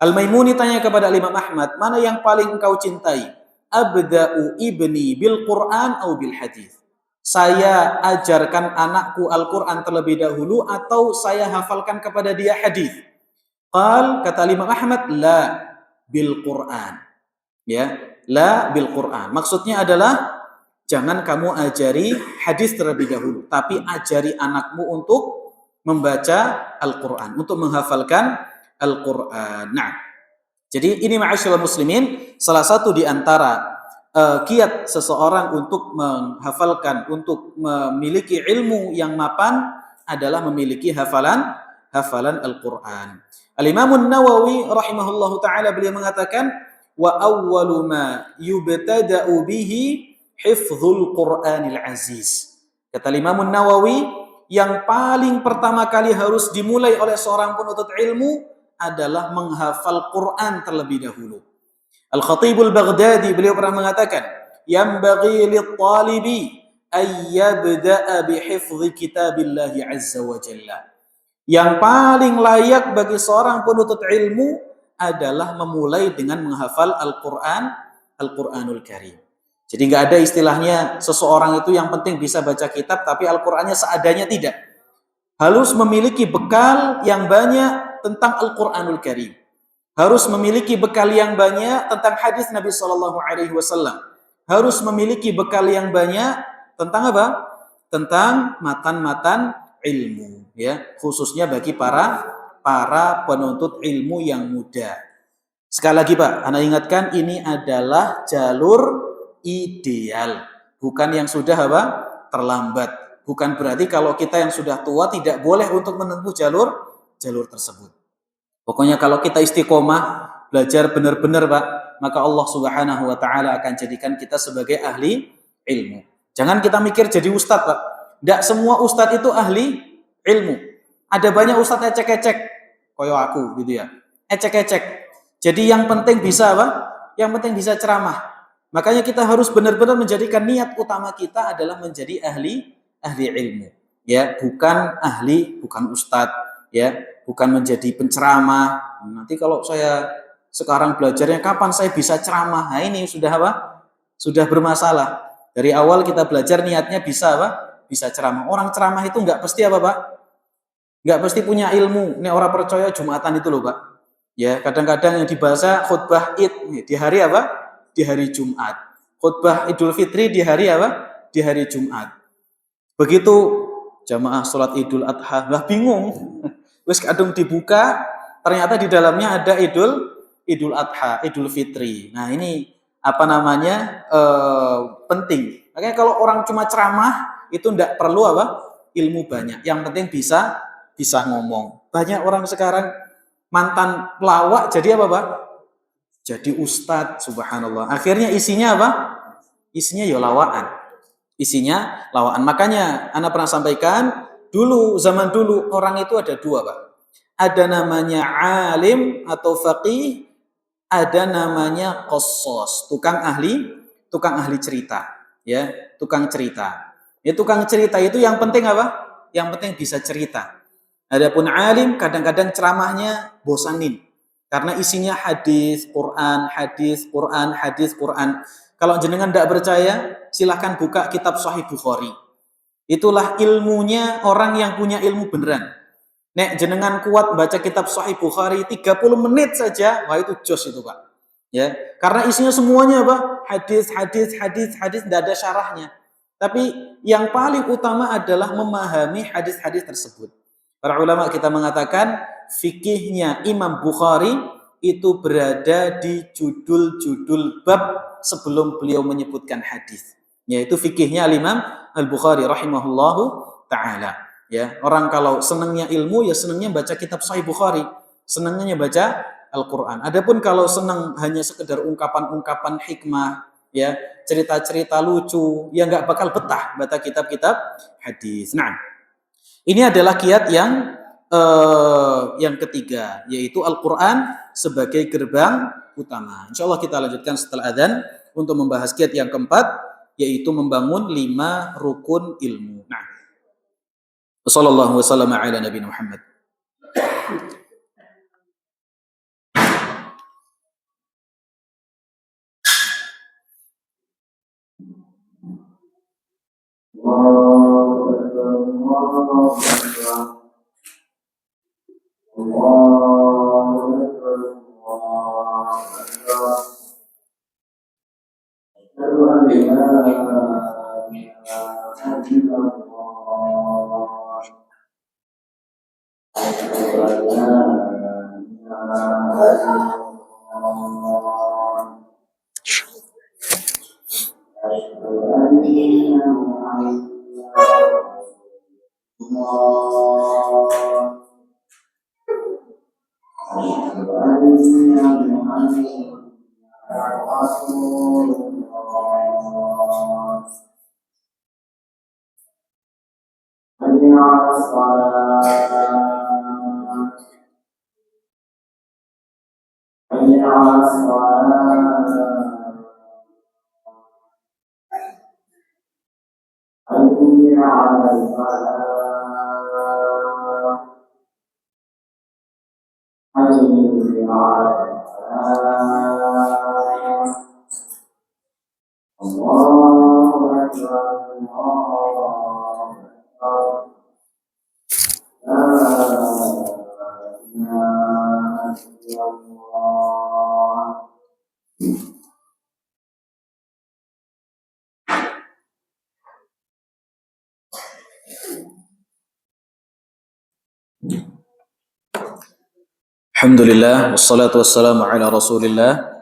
Al-Maimuni tanya kepada Imam Ahmad, mana yang paling engkau cintai? Abda'u ibni bil Qur'an atau bil hadis? Saya ajarkan anakku Al-Quran terlebih dahulu atau saya hafalkan kepada dia hadis? Qal, kata Imam Ahmad, la bil Qur'an. Ya, la bil Qur'an. Maksudnya adalah jangan kamu ajari hadis terlebih dahulu, tapi ajari anakmu untuk membaca Al-Quran, untuk menghafalkan Al-Quran. Nah, jadi ini ma'asyiral muslimin, salah satu di antara kiat seseorang untuk menghafalkan, untuk memiliki ilmu yang mapan adalah memiliki hafalan Al-Quran. Al-Imam Nawawi rahimahullahu ta'ala beliau mengatakan, wa awwalu ma yubtada'u bihi hifdzul Qur'anil Aziz. Kata Imam Nawawi, yang paling pertama kali harus dimulai oleh seorang penuntut ilmu adalah menghafal Quran terlebih dahulu. Al-Khatibul Baghdadi beliau pernah mengatakan, yanbaghi lit-talibi ay yabda'a bihifdzi kitabillahi azza wa jalla. Yang paling layak bagi seorang penuntut ilmu adalah memulai dengan menghafal Al-Quranul Karim. Jadi nggak ada istilahnya seseorang itu yang penting bisa baca kitab tapi Al-Qurannya seadanya, tidak. Harus memiliki bekal yang banyak tentang Al-Quranul Karim. Harus memiliki bekal yang banyak tentang hadis Nabi SAW. Harus memiliki bekal yang banyak tentang apa? Tentang matan-matan ilmu, ya, khususnya bagi para penuntut ilmu yang muda. Sekali lagi Pak, Anda ingatkan ini adalah jalur ideal, bukan yang sudah apa? Terlambat. Bukan berarti kalau kita yang sudah tua tidak boleh untuk menempuh jalur tersebut. Pokoknya kalau kita istiqomah, belajar benar-benar Pak, maka Allah Subhanahu wa taala akan jadikan kita sebagai ahli ilmu. Jangan kita mikir jadi ustadz Pak. Tidak semua ustadz itu ahli ilmu. Ada banyak ustadz ecek-ecek, koyo aku gitu ya. Ecek-ecek. Jadi yang penting bisa apa? Yang penting bisa ceramah. Makanya kita harus benar-benar menjadikan niat utama kita adalah menjadi ahli ilmu. Ya, bukan ustadz, ya, bukan menjadi penceramah. Nanti kalau saya sekarang belajarnya kapan saya bisa ceramah? Nah, ini sudah apa? Sudah bermasalah. Dari awal kita belajar niatnya bisa apa? Bisa ceramah. Orang ceramah itu nggak pasti apa, Pak? Nggak pasti punya ilmu. Ini orang percaya Jumatan itu loh, Pak. Ya, kadang-kadang yang dibahasa khutbah Id di hari apa? Di hari Jumat. Khutbah Idul Fitri di hari apa? Di hari Jumat. Begitu jamaah sholat Idul Adha, lah bingung. Wis kadung dibuka, ternyata di dalamnya ada Idul Adha, Idul Fitri. Nah, ini apa namanya? Penting. Makanya kalau orang cuma ceramah itu enggak perlu apa? Ilmu banyak. Yang penting bisa ngomong. Banyak orang sekarang mantan pelawak jadi apa, Pak? Jadi ustadz, subhanallah. Akhirnya isinya apa? Isinya ya lawaan. Isinya lawaan. Makanya Anda pernah sampaikan, zaman dulu orang itu ada dua, Pak. Ada namanya alim atau faqih, ada namanya qasas, tukang ahli cerita, ya, tukang cerita. Ya, tukang cerita itu yang penting apa? Yang penting bisa cerita. Adapun alim kadang-kadang ceramahnya bosanin karena isinya hadis, Quran, hadis, Quran, hadis, Quran. Kalau jenengan tidak percaya, silahkan buka kitab Sahih Bukhari. Itulah ilmunya orang yang punya ilmu beneran. Nek jenengan kuat baca kitab Sahih Bukhari 30 menit saja, wah itu jos itu Pak. Ya, karena isinya semuanya apa? Hadis, tidak ada syarahnya. Tapi yang paling utama adalah memahami hadis-hadis tersebut. Para ulama kita mengatakan fikihnya Imam Bukhari itu berada di judul-judul bab sebelum beliau menyebutkan hadis. Yaitu fikihnya Imam Al-Bukhari rahimahullahu taala. Ya, orang kalau senangnya ilmu ya senangnya baca kitab Sahih Bukhari, senangnya baca Al-Qur'an. Adapun kalau senang hanya sekedar ungkapan-ungkapan hikmah, ya, cerita-cerita lucu, ya nggak bakal betah baca kitab-kitab hadis. Nah, ini adalah kiat yang ketiga, yaitu Al-Quran sebagai gerbang utama. Insya Allah kita lanjutkan setelah adzan untuk membahas kiat yang keempat, yaitu membangun 5 rukun ilmu. Nah, sallallahu wasallam ala Nabi Muhammad. Alhamdulillah, wassalatu wassalamu ala rasulillah,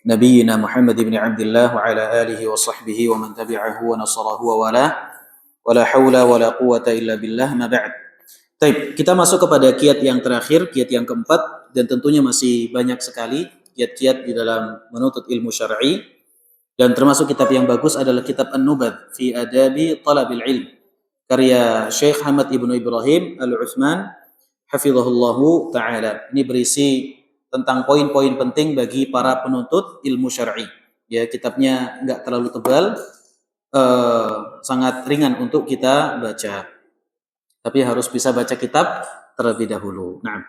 Nabiyyina Muhammad ibn Abdillah wa ala alihi wa sahbihi wa man tabi'ahu wa nasarahu wa wala hawla wa la quwata illa billah, ma ba'd. Baik, kita masuk kepada kiat yang terakhir, kiat yang keempat, dan tentunya masih banyak sekali kiat-kiat di dalam menuntut ilmu syar'i. Dan termasuk kitab yang bagus adalah kitab An-Nubadh fi Adabi Talabil Ilm, karya Syekh Hamad Ibnu Ibrahim Al-Utsman hafizahullahu taala. Ini berisi tentang poin-poin penting bagi para penuntut ilmu syar'i. Ya, kitabnya enggak terlalu tebal, sangat ringan untuk kita baca. Tapi harus bisa baca kitab terlebih dahulu. Nah,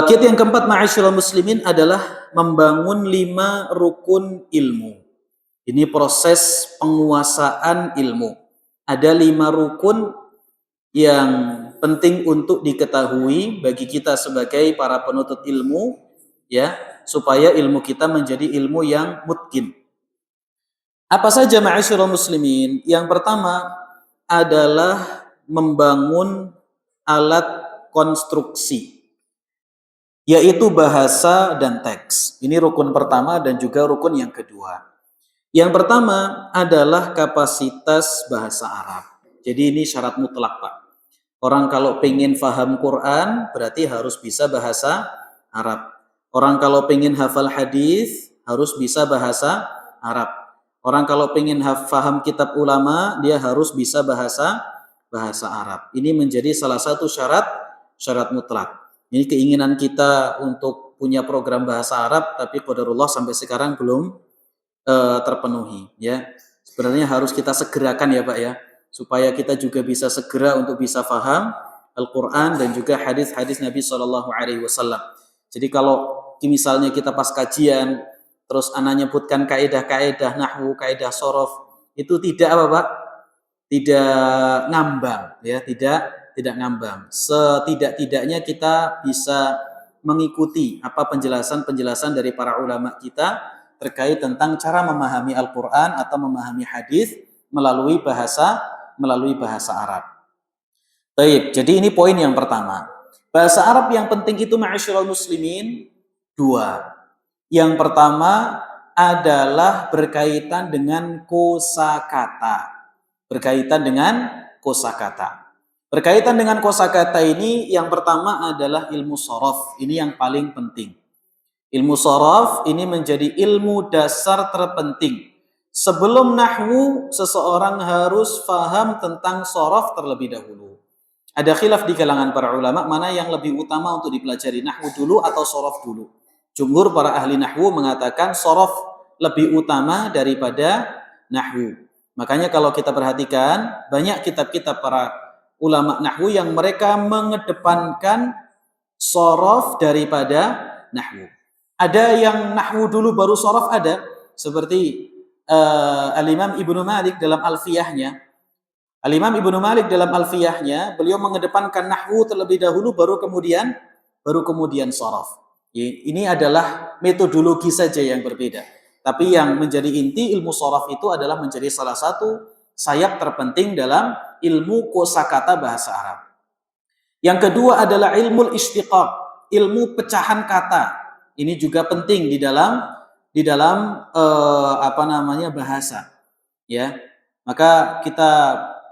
kiat yang keempat ma'asyiral muslimin adalah membangun 5 rukun ilmu. Ini proses penguasaan ilmu. Ada 5 rukun yang penting untuk diketahui bagi kita sebagai para penuntut ilmu, ya, supaya ilmu kita menjadi ilmu yang mutqin. Apa saja ma'asyiral muslimin? Yang pertama adalah membangun alat konstruksi, yaitu bahasa dan teks. Ini rukun pertama dan juga rukun yang kedua. Yang pertama adalah kapasitas bahasa Arab. Jadi ini syarat mutlak, Pak. Orang kalau pengen faham Quran berarti harus bisa bahasa Arab. Orang kalau pengen hafal hadis harus bisa bahasa Arab. Orang kalau pengen faham kitab ulama dia harus bisa bahasa Arab. Ini menjadi salah satu syarat mutlak. Ini keinginan kita untuk punya program bahasa Arab, tapi qadarullah sampai sekarang belum terpenuhi. Ya, sebenarnya harus kita segerakan ya Pak ya, supaya kita juga bisa segera untuk bisa faham Al-Quran dan juga hadis-hadis Nabi SAW. Jadi kalau misalnya kita pas kajian, terus ana nyebutkan kaidah-kaidah nahwu, kaidah sorof, itu tidak apa Pak? Tidak ngambang, ya, tidak ngambang. Setidak-tidaknya kita bisa mengikuti apa penjelasan-penjelasan dari para ulama kita terkait tentang cara memahami Al-Quran atau memahami hadis melalui bahasa Arab. Baik, jadi ini poin yang pertama. Bahasa Arab yang penting itu ma'asyiral muslimin 2. Yang pertama adalah berkaitan dengan kosakata. Berkaitan dengan kosakata. Berkaitan dengan kosakata ini yang pertama adalah ilmu shorof. Ini yang paling penting. Ilmu shorof ini menjadi ilmu dasar terpenting. Sebelum nahwu, seseorang harus faham tentang shorof terlebih dahulu. Ada khilaf di kalangan para ulama mana yang lebih utama untuk dipelajari, nahwu dulu atau shorof dulu. Jumhur para ahli nahwu mengatakan shorof lebih utama daripada nahwu. Makanya kalau kita perhatikan banyak kitab-kitab para ulama nahwu yang mereka mengedepankan shorof daripada nahwu. Ada yang nahwu dulu baru shorof ada, seperti Al-Imam Ibnu Malik dalam Alfiyahnya. Al-Imam Ibnu Malik dalam Alfiyahnya, beliau mengedepankan nahwu terlebih dahulu baru kemudian shorof. Ini adalah metodologi saja yang berbeda. Tapi yang menjadi inti ilmu shorof itu adalah menjadi salah satu sayap terpenting dalam ilmu kosakata bahasa Arab. Yang kedua adalah ilmu istiqaq, ilmu pecahan kata. Ini juga penting di dalam bahasa. Ya, maka kita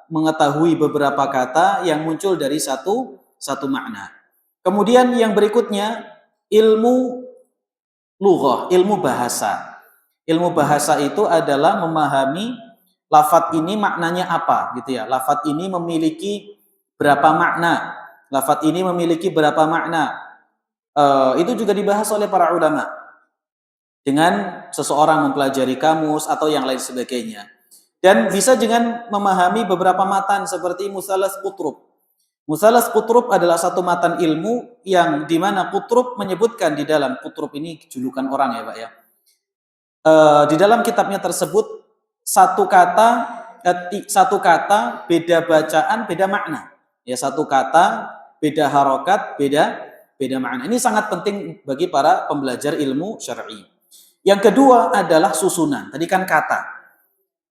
mengetahui beberapa kata yang muncul dari satu makna. Kemudian yang berikutnya ilmu lughah, ilmu bahasa. Ilmu bahasa itu adalah memahami lafadz ini maknanya apa, gitu ya. Lafadz ini memiliki berapa makna. Lafadz ini memiliki berapa makna. Itu juga dibahas oleh para ulama dengan seseorang mempelajari kamus atau yang lain sebagainya. Dan bisa dengan memahami beberapa matan seperti Musalas Qutrub. Musalas Qutrub adalah satu matan ilmu yang dimana Qutrub menyebutkan di dalam, Qutrub ini julukan orang ya Pak ya. Di dalam kitabnya tersebut satu kata beda bacaan beda makna. Ya, satu kata beda harokat beda makna. Ini sangat penting bagi para pembelajar ilmu syar'i. Yang kedua adalah susunan. Tadi kan kata.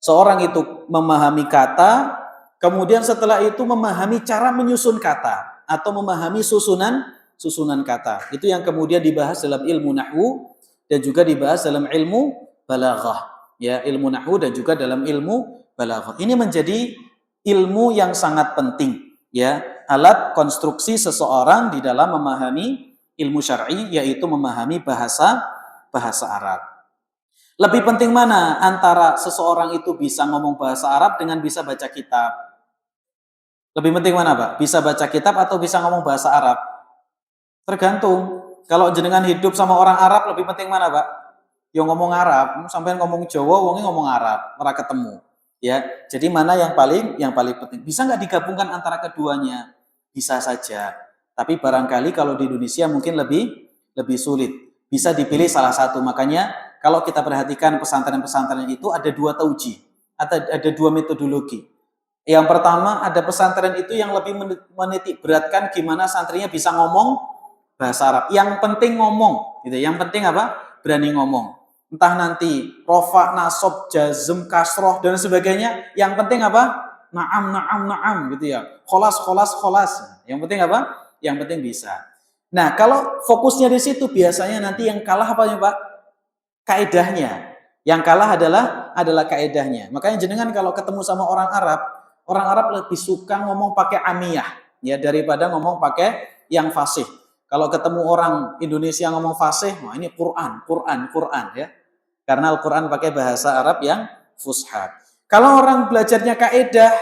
Seorang itu memahami kata, kemudian setelah itu memahami cara menyusun kata atau memahami susunan kata. Itu yang kemudian dibahas dalam ilmu nahwu dan juga dibahas dalam ilmu balaghah. Ya, ilmu nahwu dan juga dalam ilmu balaghah. Ini menjadi ilmu yang sangat penting. ya, alat konstruksi seseorang di dalam memahami ilmu syar'i, yaitu memahami bahasa Arab. Lebih penting mana antara seseorang itu bisa ngomong bahasa Arab dengan bisa baca kitab? Lebih penting mana, Pak? Bisa baca kitab atau bisa ngomong bahasa Arab? Tergantung. Kalau jenengan hidup sama orang Arab, lebih penting mana, Pak? Yang ngomong Arab, sampai ngomong Jawa, wongnya ngomong Arab, ora ketemu. Ya, jadi mana yang paling penting? Bisa nggak digabungkan antara keduanya? Bisa saja. Tapi barangkali kalau di Indonesia mungkin lebih sulit. Bisa dipilih salah satu. Makanya kalau kita perhatikan pesantren-pesantren itu ada dua tauji, ada dua metodologi. Yang pertama, ada pesantren itu yang lebih menitik beratkan gimana santrinya bisa ngomong bahasa Arab. Yang penting ngomong, gitu. Yang penting apa? Berani ngomong. Entah nanti rofa, nasob, jazm, kasroh dan sebagainya. Yang penting apa? Naam gitu ya. Kholas. Yang penting apa? Yang penting bisa. Nah, kalau fokusnya di situ biasanya nanti yang kalah apa ya, Pak? Kaedahnya. Yang kalah adalah kaedahnya. Makanya jenengan kalau ketemu sama orang Arab lebih suka ngomong pakai amiyah ya daripada ngomong pakai yang fasih. Kalau ketemu orang Indonesia ngomong fasih, wah ini Quran ya. Karena Al-Quran pakai bahasa Arab yang fusha. Kalau orang belajarnya kaedah,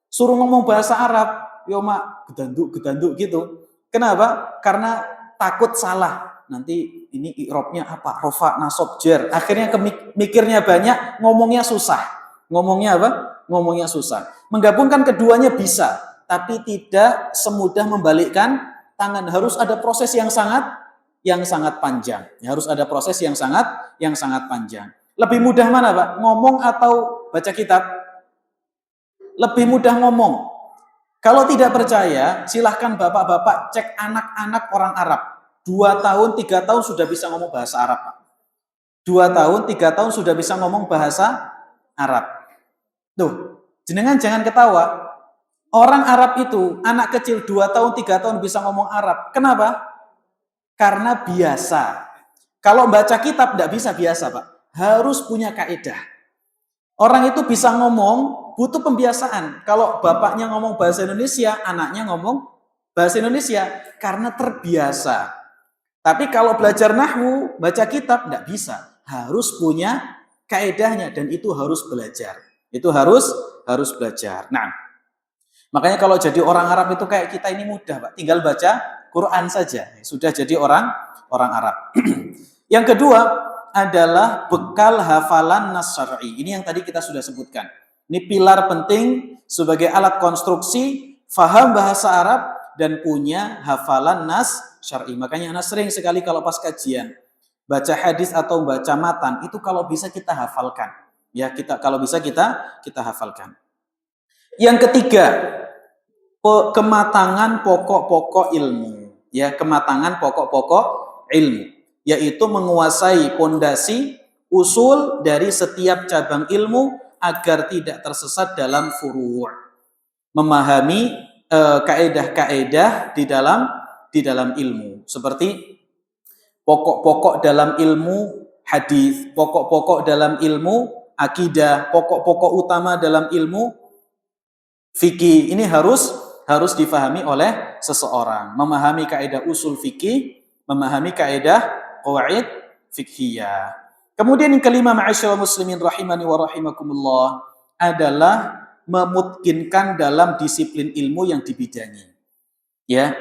suruh ngomong bahasa Arab, yo mak gedanduk gitu. Kenapa? Karena takut salah. Nanti ini i'rabnya apa? Rofa, nasob, jer. Akhirnya mikirnya banyak, ngomongnya susah. Ngomongnya apa? Ngomongnya susah. Menggabungkan keduanya bisa, tapi tidak semudah membalikkan tangan. Harus ada proses yang sangat panjang. Harus ada proses yang sangat panjang. Lebih mudah mana, Pak? Ngomong atau baca kitab? Lebih mudah ngomong. Kalau tidak percaya, silahkan bapak-bapak cek anak-anak orang Arab. 2 tahun, 3 tahun sudah bisa ngomong bahasa Arab, Pak. 2 tahun, 3 tahun sudah bisa ngomong bahasa Arab. Tuh, jenengan jangan ketawa. Orang Arab itu, anak kecil 2 tahun, 3 tahun bisa ngomong Arab. Kenapa? Karena biasa. Kalau baca kitab tidak bisa biasa, Pak. Harus punya kaidah. Orang itu bisa ngomong, butuh pembiasaan. Kalau bapaknya ngomong bahasa Indonesia, anaknya ngomong bahasa Indonesia. Karena terbiasa. Tapi kalau belajar nahwu, baca kitab, tidak bisa. Harus punya kaidahnya dan itu harus belajar. Itu harus belajar. Nah, makanya kalau jadi orang Arab itu kayak kita ini mudah, Pak. Tinggal baca Quran saja. Sudah jadi orang Arab. Yang kedua adalah bekal hafalan nas syar'i. Ini yang tadi kita sudah sebutkan. Ini pilar penting sebagai alat konstruksi, faham bahasa Arab, dan punya hafalan nas syar'i. Makanya anak sering sekali kalau pas kajian baca hadis atau baca matan itu kalau bisa kita hafalkan. Ya, kalau bisa kita hafalkan. Yang ketiga, kematangan pokok-pokok ilmu. Ya, kematangan pokok-pokok ilmu, yaitu menguasai pondasi usul dari setiap cabang ilmu agar tidak tersesat dalam furu'. Memahami kaedah-kaedah di dalam ilmu, seperti pokok-pokok dalam ilmu hadis, pokok-pokok dalam ilmu akidah, pokok-pokok utama dalam ilmu fikih. Ini harus difahami oleh seseorang. Memahami kaedah usul fikih, memahami kaedah qawaid fikhiyah. Kemudian yang kelima, ma'asyiral muslimin rahimani wa rahimakumullah, adalah memungkinkan dalam disiplin ilmu yang dibidangi. Ya,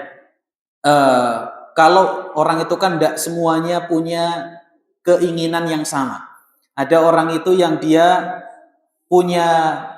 kalau orang itu kan tidak semuanya punya keinginan yang sama. Ada orang itu yang dia punya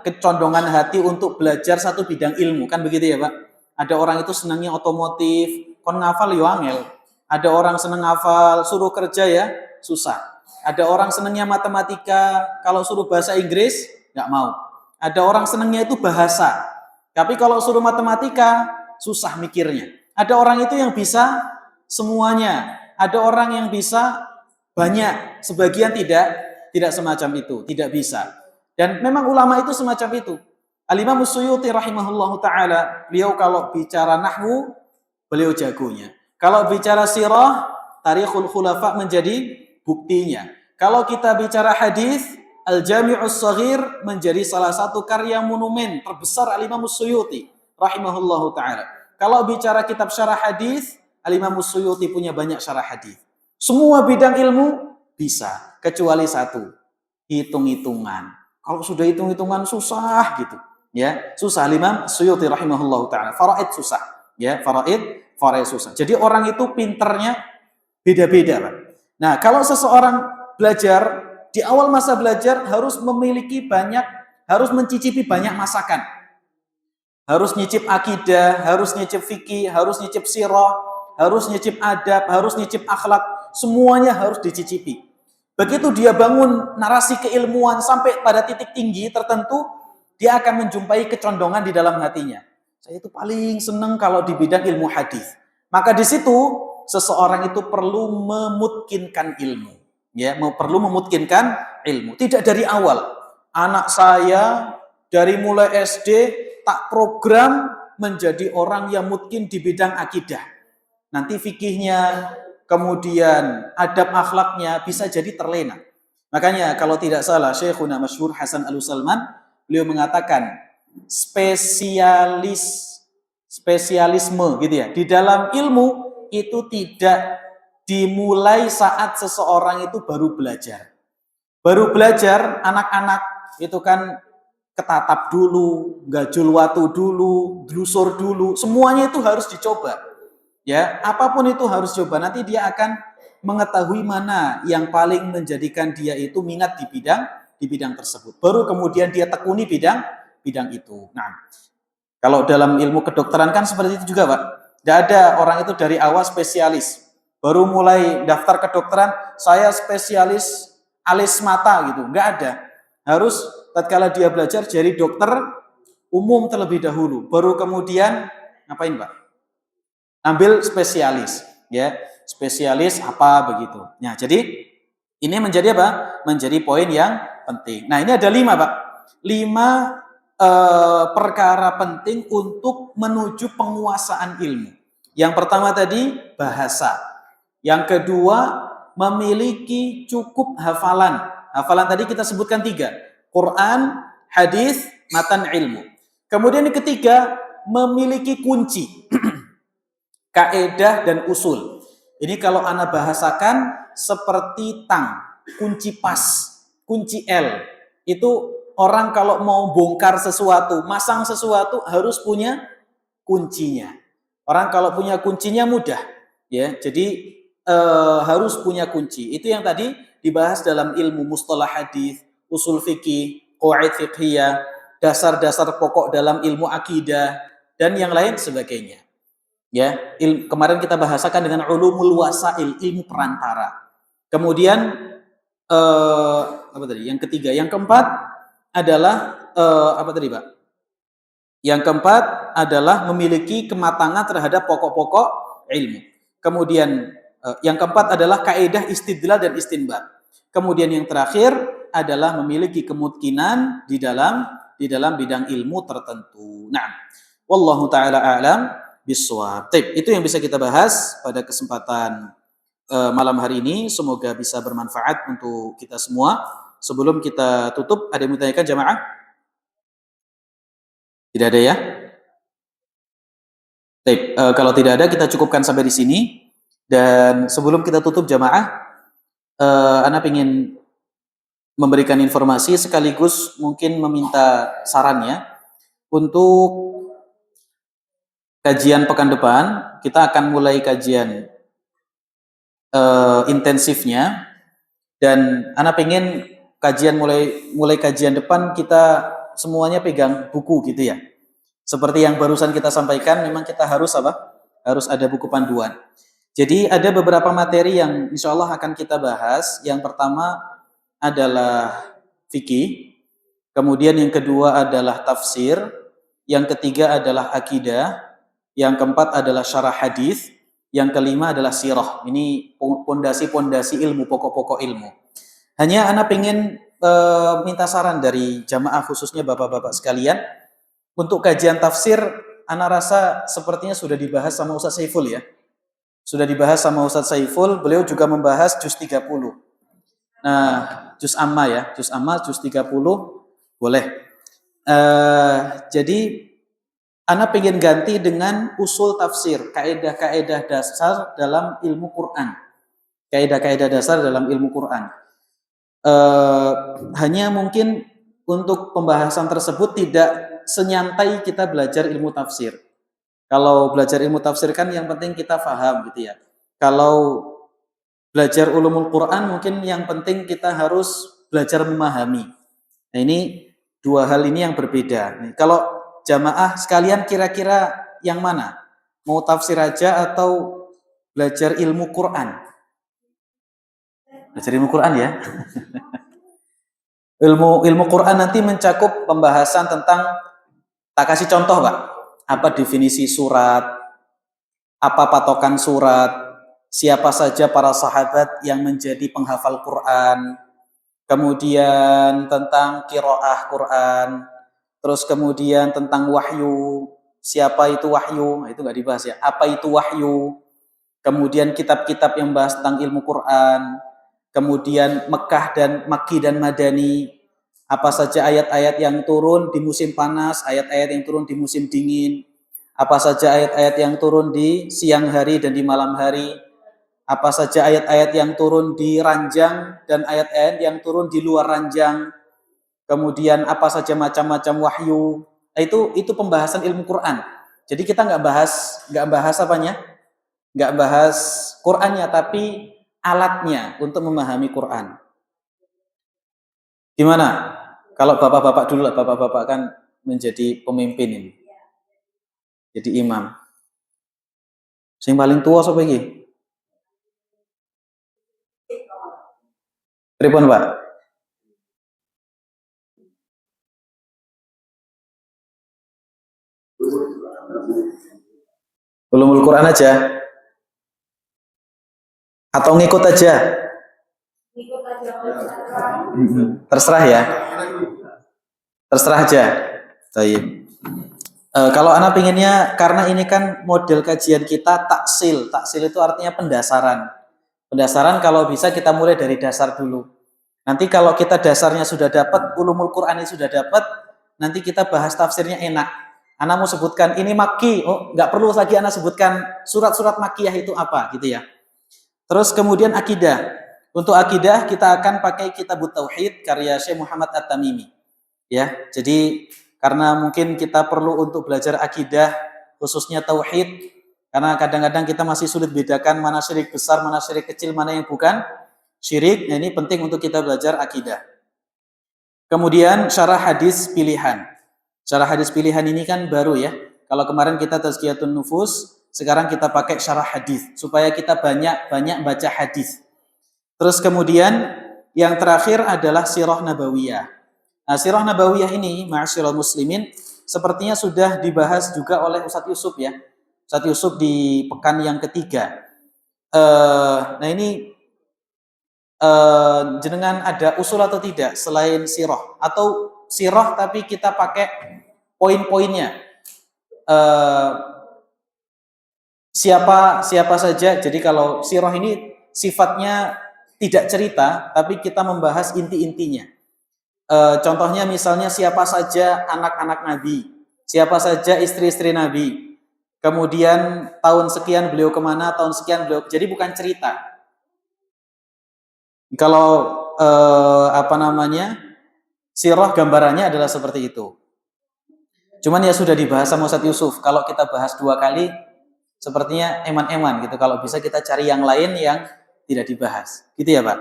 kecondongan hati untuk belajar satu bidang ilmu, kan begitu ya, Pak? Ada orang itu senangnya otomotif, kon ngafal yo angel. Ada orang senang ngafal, suruh kerja ya susah. Ada orang senangnya matematika, kalau suruh bahasa Inggris nggak mau. Ada orang senangnya itu bahasa, tapi kalau suruh matematika susah mikirnya. Ada orang itu yang bisa semuanya, ada orang yang bisa banyak, sebagian tidak semacam itu, tidak bisa. Dan memang ulama itu semacam itu. Al-Imam Suyuti rahimahullahu ta'ala, beliau kalau bicara nahwu, beliau jagonya. Kalau bicara sirah, Tarikhul Khulafa menjadi buktinya. Kalau kita bicara hadis, Al-Jami'us Shaghir menjadi salah satu karya monumen terbesar Al-Imam Suyuti. rahimahullahu taala. Kalau bicara kitab syarah hadis, Al-Imam Suyuti punya banyak syarah hadis. Semua bidang ilmu bisa, kecuali satu, hitung-hitungan. Kalau sudah hitung-hitungan susah gitu, ya. Susah. Al-Imam Suyuti rahimahullahu taala. Faraid susah, ya. Faraid susah. Jadi orang itu pinternya beda-beda, Pak. Nah, kalau seseorang belajar, di awal masa belajar harus memiliki banyak, harus mencicipi banyak masakan. Harus nyicip akidah, harus nyicip fikih, harus nyicip sirah, harus nyicip adab, harus nyicip akhlak. Semuanya harus dicicipi. Begitu dia bangun narasi keilmuan sampai pada titik tinggi tertentu, dia akan menjumpai kecondongan di dalam hatinya. Saya itu paling senang kalau di bidang ilmu hadis. Maka di situ seseorang itu perlu memutkinkan ilmu, ya, perlu memutkinkan ilmu. Tidak dari awal. Anak saya dari mulai SD tak program menjadi orang yang mutkin di bidang akidah. Nanti fikihnya, kemudian adab akhlaknya bisa jadi terlena. Makanya kalau tidak salah Syekhuna Masyhur Hasan Al-Salman, beliau mengatakan spesialisme gitu ya. Di dalam ilmu itu tidak dimulai saat seseorang itu baru belajar. Baru belajar anak-anak itu kan ketatap dulu, gajul watu dulu, dlusur dulu, semuanya itu harus dicoba. Ya, apapun itu harus coba. Nanti dia akan mengetahui mana yang paling menjadikan dia itu minat di bidang tersebut. Baru kemudian dia tekuni bidang itu. Nah, kalau dalam ilmu kedokteran kan seperti itu juga, Pak. Tidak ada orang itu dari awal spesialis. Baru mulai daftar kedokteran, saya spesialis alis mata gitu. Enggak ada. Harus tatkala dia belajar jadi dokter umum terlebih dahulu. Baru kemudian ngapain, Pak? Ambil spesialis, ya. Spesialis apa begitu. Nah, jadi ini menjadi apa? Menjadi poin yang penting. Nah, ini ada 5, Pak. 5 perkara penting untuk menuju penguasaan ilmu. Yang pertama tadi bahasa. Yang kedua memiliki cukup hafalan. Hafalan tadi kita sebutkan 3. Quran, hadis, matan ilmu. Kemudian yang ketiga memiliki kunci. Kaedah dan usul. Ini kalau Anda bahasakan seperti tang, kunci pas, kunci L. Itu orang kalau mau bongkar sesuatu, masang sesuatu harus punya kuncinya. Orang kalau punya kuncinya mudah, ya. Jadi harus punya kunci. Itu yang tadi dibahas dalam ilmu mustalah hadis, usul fikih, qawaid fiqhiyah, dasar-dasar pokok dalam ilmu akidah dan yang lain sebagainya. Ya, kemarin kita bahasakan dengan ulumul wasail, ilmu perantara. Kemudian apa tadi? Yang ketiga, yang keempat adalah apa tadi, Pak? Yang keempat adalah memiliki kematangan terhadap pokok-pokok ilmu. Kemudian yang keempat adalah kaidah istidlal dan istinbat. Kemudian yang terakhir adalah memiliki kemungkinan di dalam bidang ilmu tertentu. Nah, wallahu taala a'lam biswab. Itu yang bisa kita bahas pada kesempatan malam hari ini. Semoga bisa bermanfaat untuk kita semua. Sebelum kita tutup, ada yang mau ditanyakan jamaah? Tidak ada ya? Kalau tidak ada, kita cukupkan sampai di sini. Dan sebelum kita tutup jamaah, Ana ingin memberikan informasi sekaligus mungkin meminta sarannya untuk kajian pekan depan. Kita akan mulai kajian intensifnya, dan Ana pengen kajian mulai kajian depan kita semuanya pegang buku gitu ya. Seperti yang barusan kita sampaikan, memang kita harus apa? Harus ada buku panduan. Jadi ada beberapa materi yang insya Allah akan kita bahas. Yang pertama adalah fikih, kemudian yang kedua adalah tafsir, yang ketiga adalah akidah, yang keempat adalah syarah hadis, yang kelima adalah sirah. Ini pondasi-pondasi ilmu, pokok-pokok ilmu. Hanya Ana pengen minta saran dari jamaah khususnya bapak-bapak sekalian. Untuk kajian tafsir, Ana rasa sepertinya sudah dibahas sama Ustaz Saiful ya. Sudah dibahas sama Ustaz Saiful, beliau juga membahas juz 30. Nah, juz amma ya, juz amma, juz 30 boleh. Jadi Ana pengen ganti dengan usul tafsir, kaidah-kaidah dasar dalam ilmu Quran. Kaidah-kaidah dasar dalam ilmu Quran. Hanya mungkin untuk pembahasan tersebut tidak senyantai kita belajar ilmu tafsir. Kalau belajar ilmu tafsir kan yang penting kita paham gitu ya. Kalau belajar ulumul Quran mungkin yang penting kita harus belajar memahami. Nah ini dua hal ini yang berbeda. Nih, kalau jamaah sekalian kira-kira yang mana? Mau tafsir aja atau belajar ilmu Quran? Belajar ilmu Quran ya. Ilmu Quran nanti mencakup pembahasan tentang, tak kasih contoh Pak, apa definisi surat, apa patokan surat, siapa saja para sahabat yang menjadi penghafal Quran, kemudian tentang qiraah Quran, terus kemudian tentang wahyu, siapa itu wahyu, itu nggak dibahas ya, apa itu wahyu, kemudian kitab-kitab yang bahas tentang ilmu Quran, kemudian Mekah dan Makki dan Madani, apa saja ayat-ayat yang turun di musim panas, ayat-ayat yang turun di musim dingin, apa saja ayat-ayat yang turun di siang hari dan di malam hari, apa saja ayat-ayat yang turun di ranjang dan ayat-ayat yang turun di luar ranjang, kemudian apa saja macam-macam wahyu. Nah, itu pembahasan ilmu Quran. Jadi kita nggak bahas apanya, nggak bahas Qurannya, tapi alatnya untuk memahami Quran. Gimana? Kalau bapak-bapak dulu lah, bapak-bapak kan menjadi pemimpin ini, jadi imam. Yang paling tua siapa iki? Pripun, Pak? Ulumul Quran aja atau ngikut aja? Terserah ya. Terserah aja. Baik. Kalau anak pinginnya, karena ini kan model kajian kita taksil. Taksil itu artinya pendasaran. Pendasaran kalau bisa kita mulai dari dasar dulu. Nanti kalau kita dasarnya sudah dapat, ulumul Quran ini sudah dapat, nanti kita bahas tafsirnya enak. Anak mau sebutkan ini Makki, oh nggak perlu lagi anak sebutkan surat-surat Makkiyah itu apa, gitu ya. Terus kemudian akidah. Untuk akidah kita akan pakai Kitabut Tauhid karya Syekh Muhammad At-Tamimi. Ya, jadi karena mungkin kita perlu untuk belajar akidah, khususnya tauhid, karena kadang-kadang kita masih sulit bedakan mana syirik besar, mana syirik kecil, mana yang bukan syirik. Nah, ini penting untuk kita belajar akidah. Kemudian syarah hadis pilihan. Syarah hadis pilihan ini kan baru ya. Kalau kemarin kita tazkiyatun nufus, sekarang kita pakai syarah hadis supaya kita banyak baca hadis. Terus kemudian yang terakhir adalah sirah nabawiyah. Nah, sirah nabawiyah ini, ma'asyiral muslimin, sepertinya sudah dibahas juga oleh Ustadz Yusuf ya. Ustadz Yusuf di pekan yang ketiga. Nah ini jenengan ada usul atau tidak selain sirah? Atau sirah tapi kita pakai poin-poinnya. Siapa saja. Jadi kalau sirah ini sifatnya tidak cerita, tapi kita membahas inti-intinya. Contohnya misalnya siapa saja anak-anak Nabi, siapa saja istri-istri Nabi, kemudian tahun sekian beliau kemana, tahun sekian beliau. Jadi bukan cerita. Kalau sirah gambarannya adalah seperti itu. Cuman ya sudah dibahas sama Ustadz Yusuf. Kalau kita bahas 2 kali, sepertinya eman-eman gitu. Kalau bisa kita cari yang lain yang tidak dibahas. Gitu ya Pak?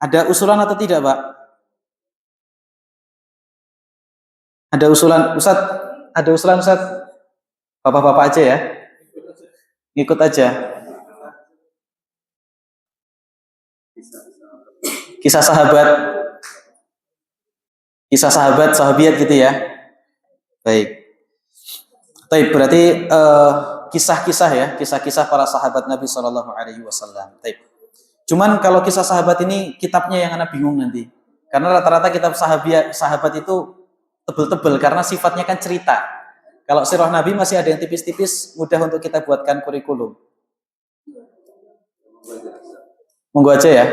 Ada usulan atau tidak Pak? Ada usulan Ustadz? Ada usulan Ustadz? Bapak-bapak aja ya? Ngikut aja. Kisah sahabat. Kisah sahabat, sahabiat gitu ya? Baik. Baik, berarti kisah-kisah ya, kisah-kisah para sahabat Nabi Shallallahu Alaihi Wasallam. Cuman kalau kisah sahabat ini kitabnya yang anak bingung nanti, karena rata-rata kitab sahabat itu tebel-tebel karena sifatnya kan cerita. Kalau sirah Nabi masih ada yang tipis-tipis, mudah untuk kita buatkan kurikulum. Monggo aja ya.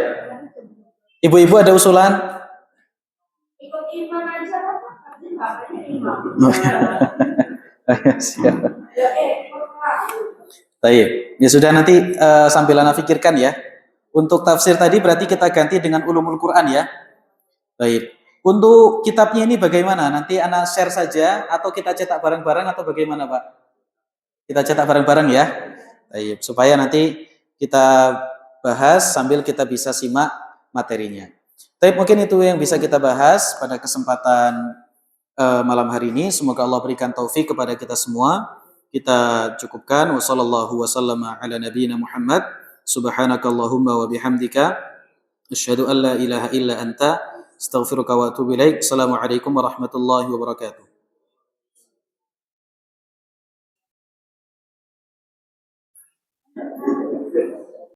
Ibu-ibu ada usulan? Ikut iman aja. Siap. Baik. Ya sudah, nanti sambil Ana pikirkan ya. Untuk tafsir tadi berarti kita ganti dengan ulumul Quran ya. Baik. Untuk kitabnya ini bagaimana? Nanti Ana share saja atau kita cetak bareng-bareng atau bagaimana, Pak? Kita cetak bareng-bareng ya. Baik, supaya nanti kita bahas sambil kita bisa simak materinya. Tapi mungkin itu yang bisa kita bahas pada kesempatan malam hari ini. Semoga Allah berikan taufik kepada kita semua. Kita cukupkan. Wassallallahu wasallama ala nabiyyina Muhammad. Subhanakallahumma wa bihamdika asyhadu an la ilaha illa anta astaghfiruka wa atubu ilaik. Assalamualaikum warahmatullahi wabarakatuh.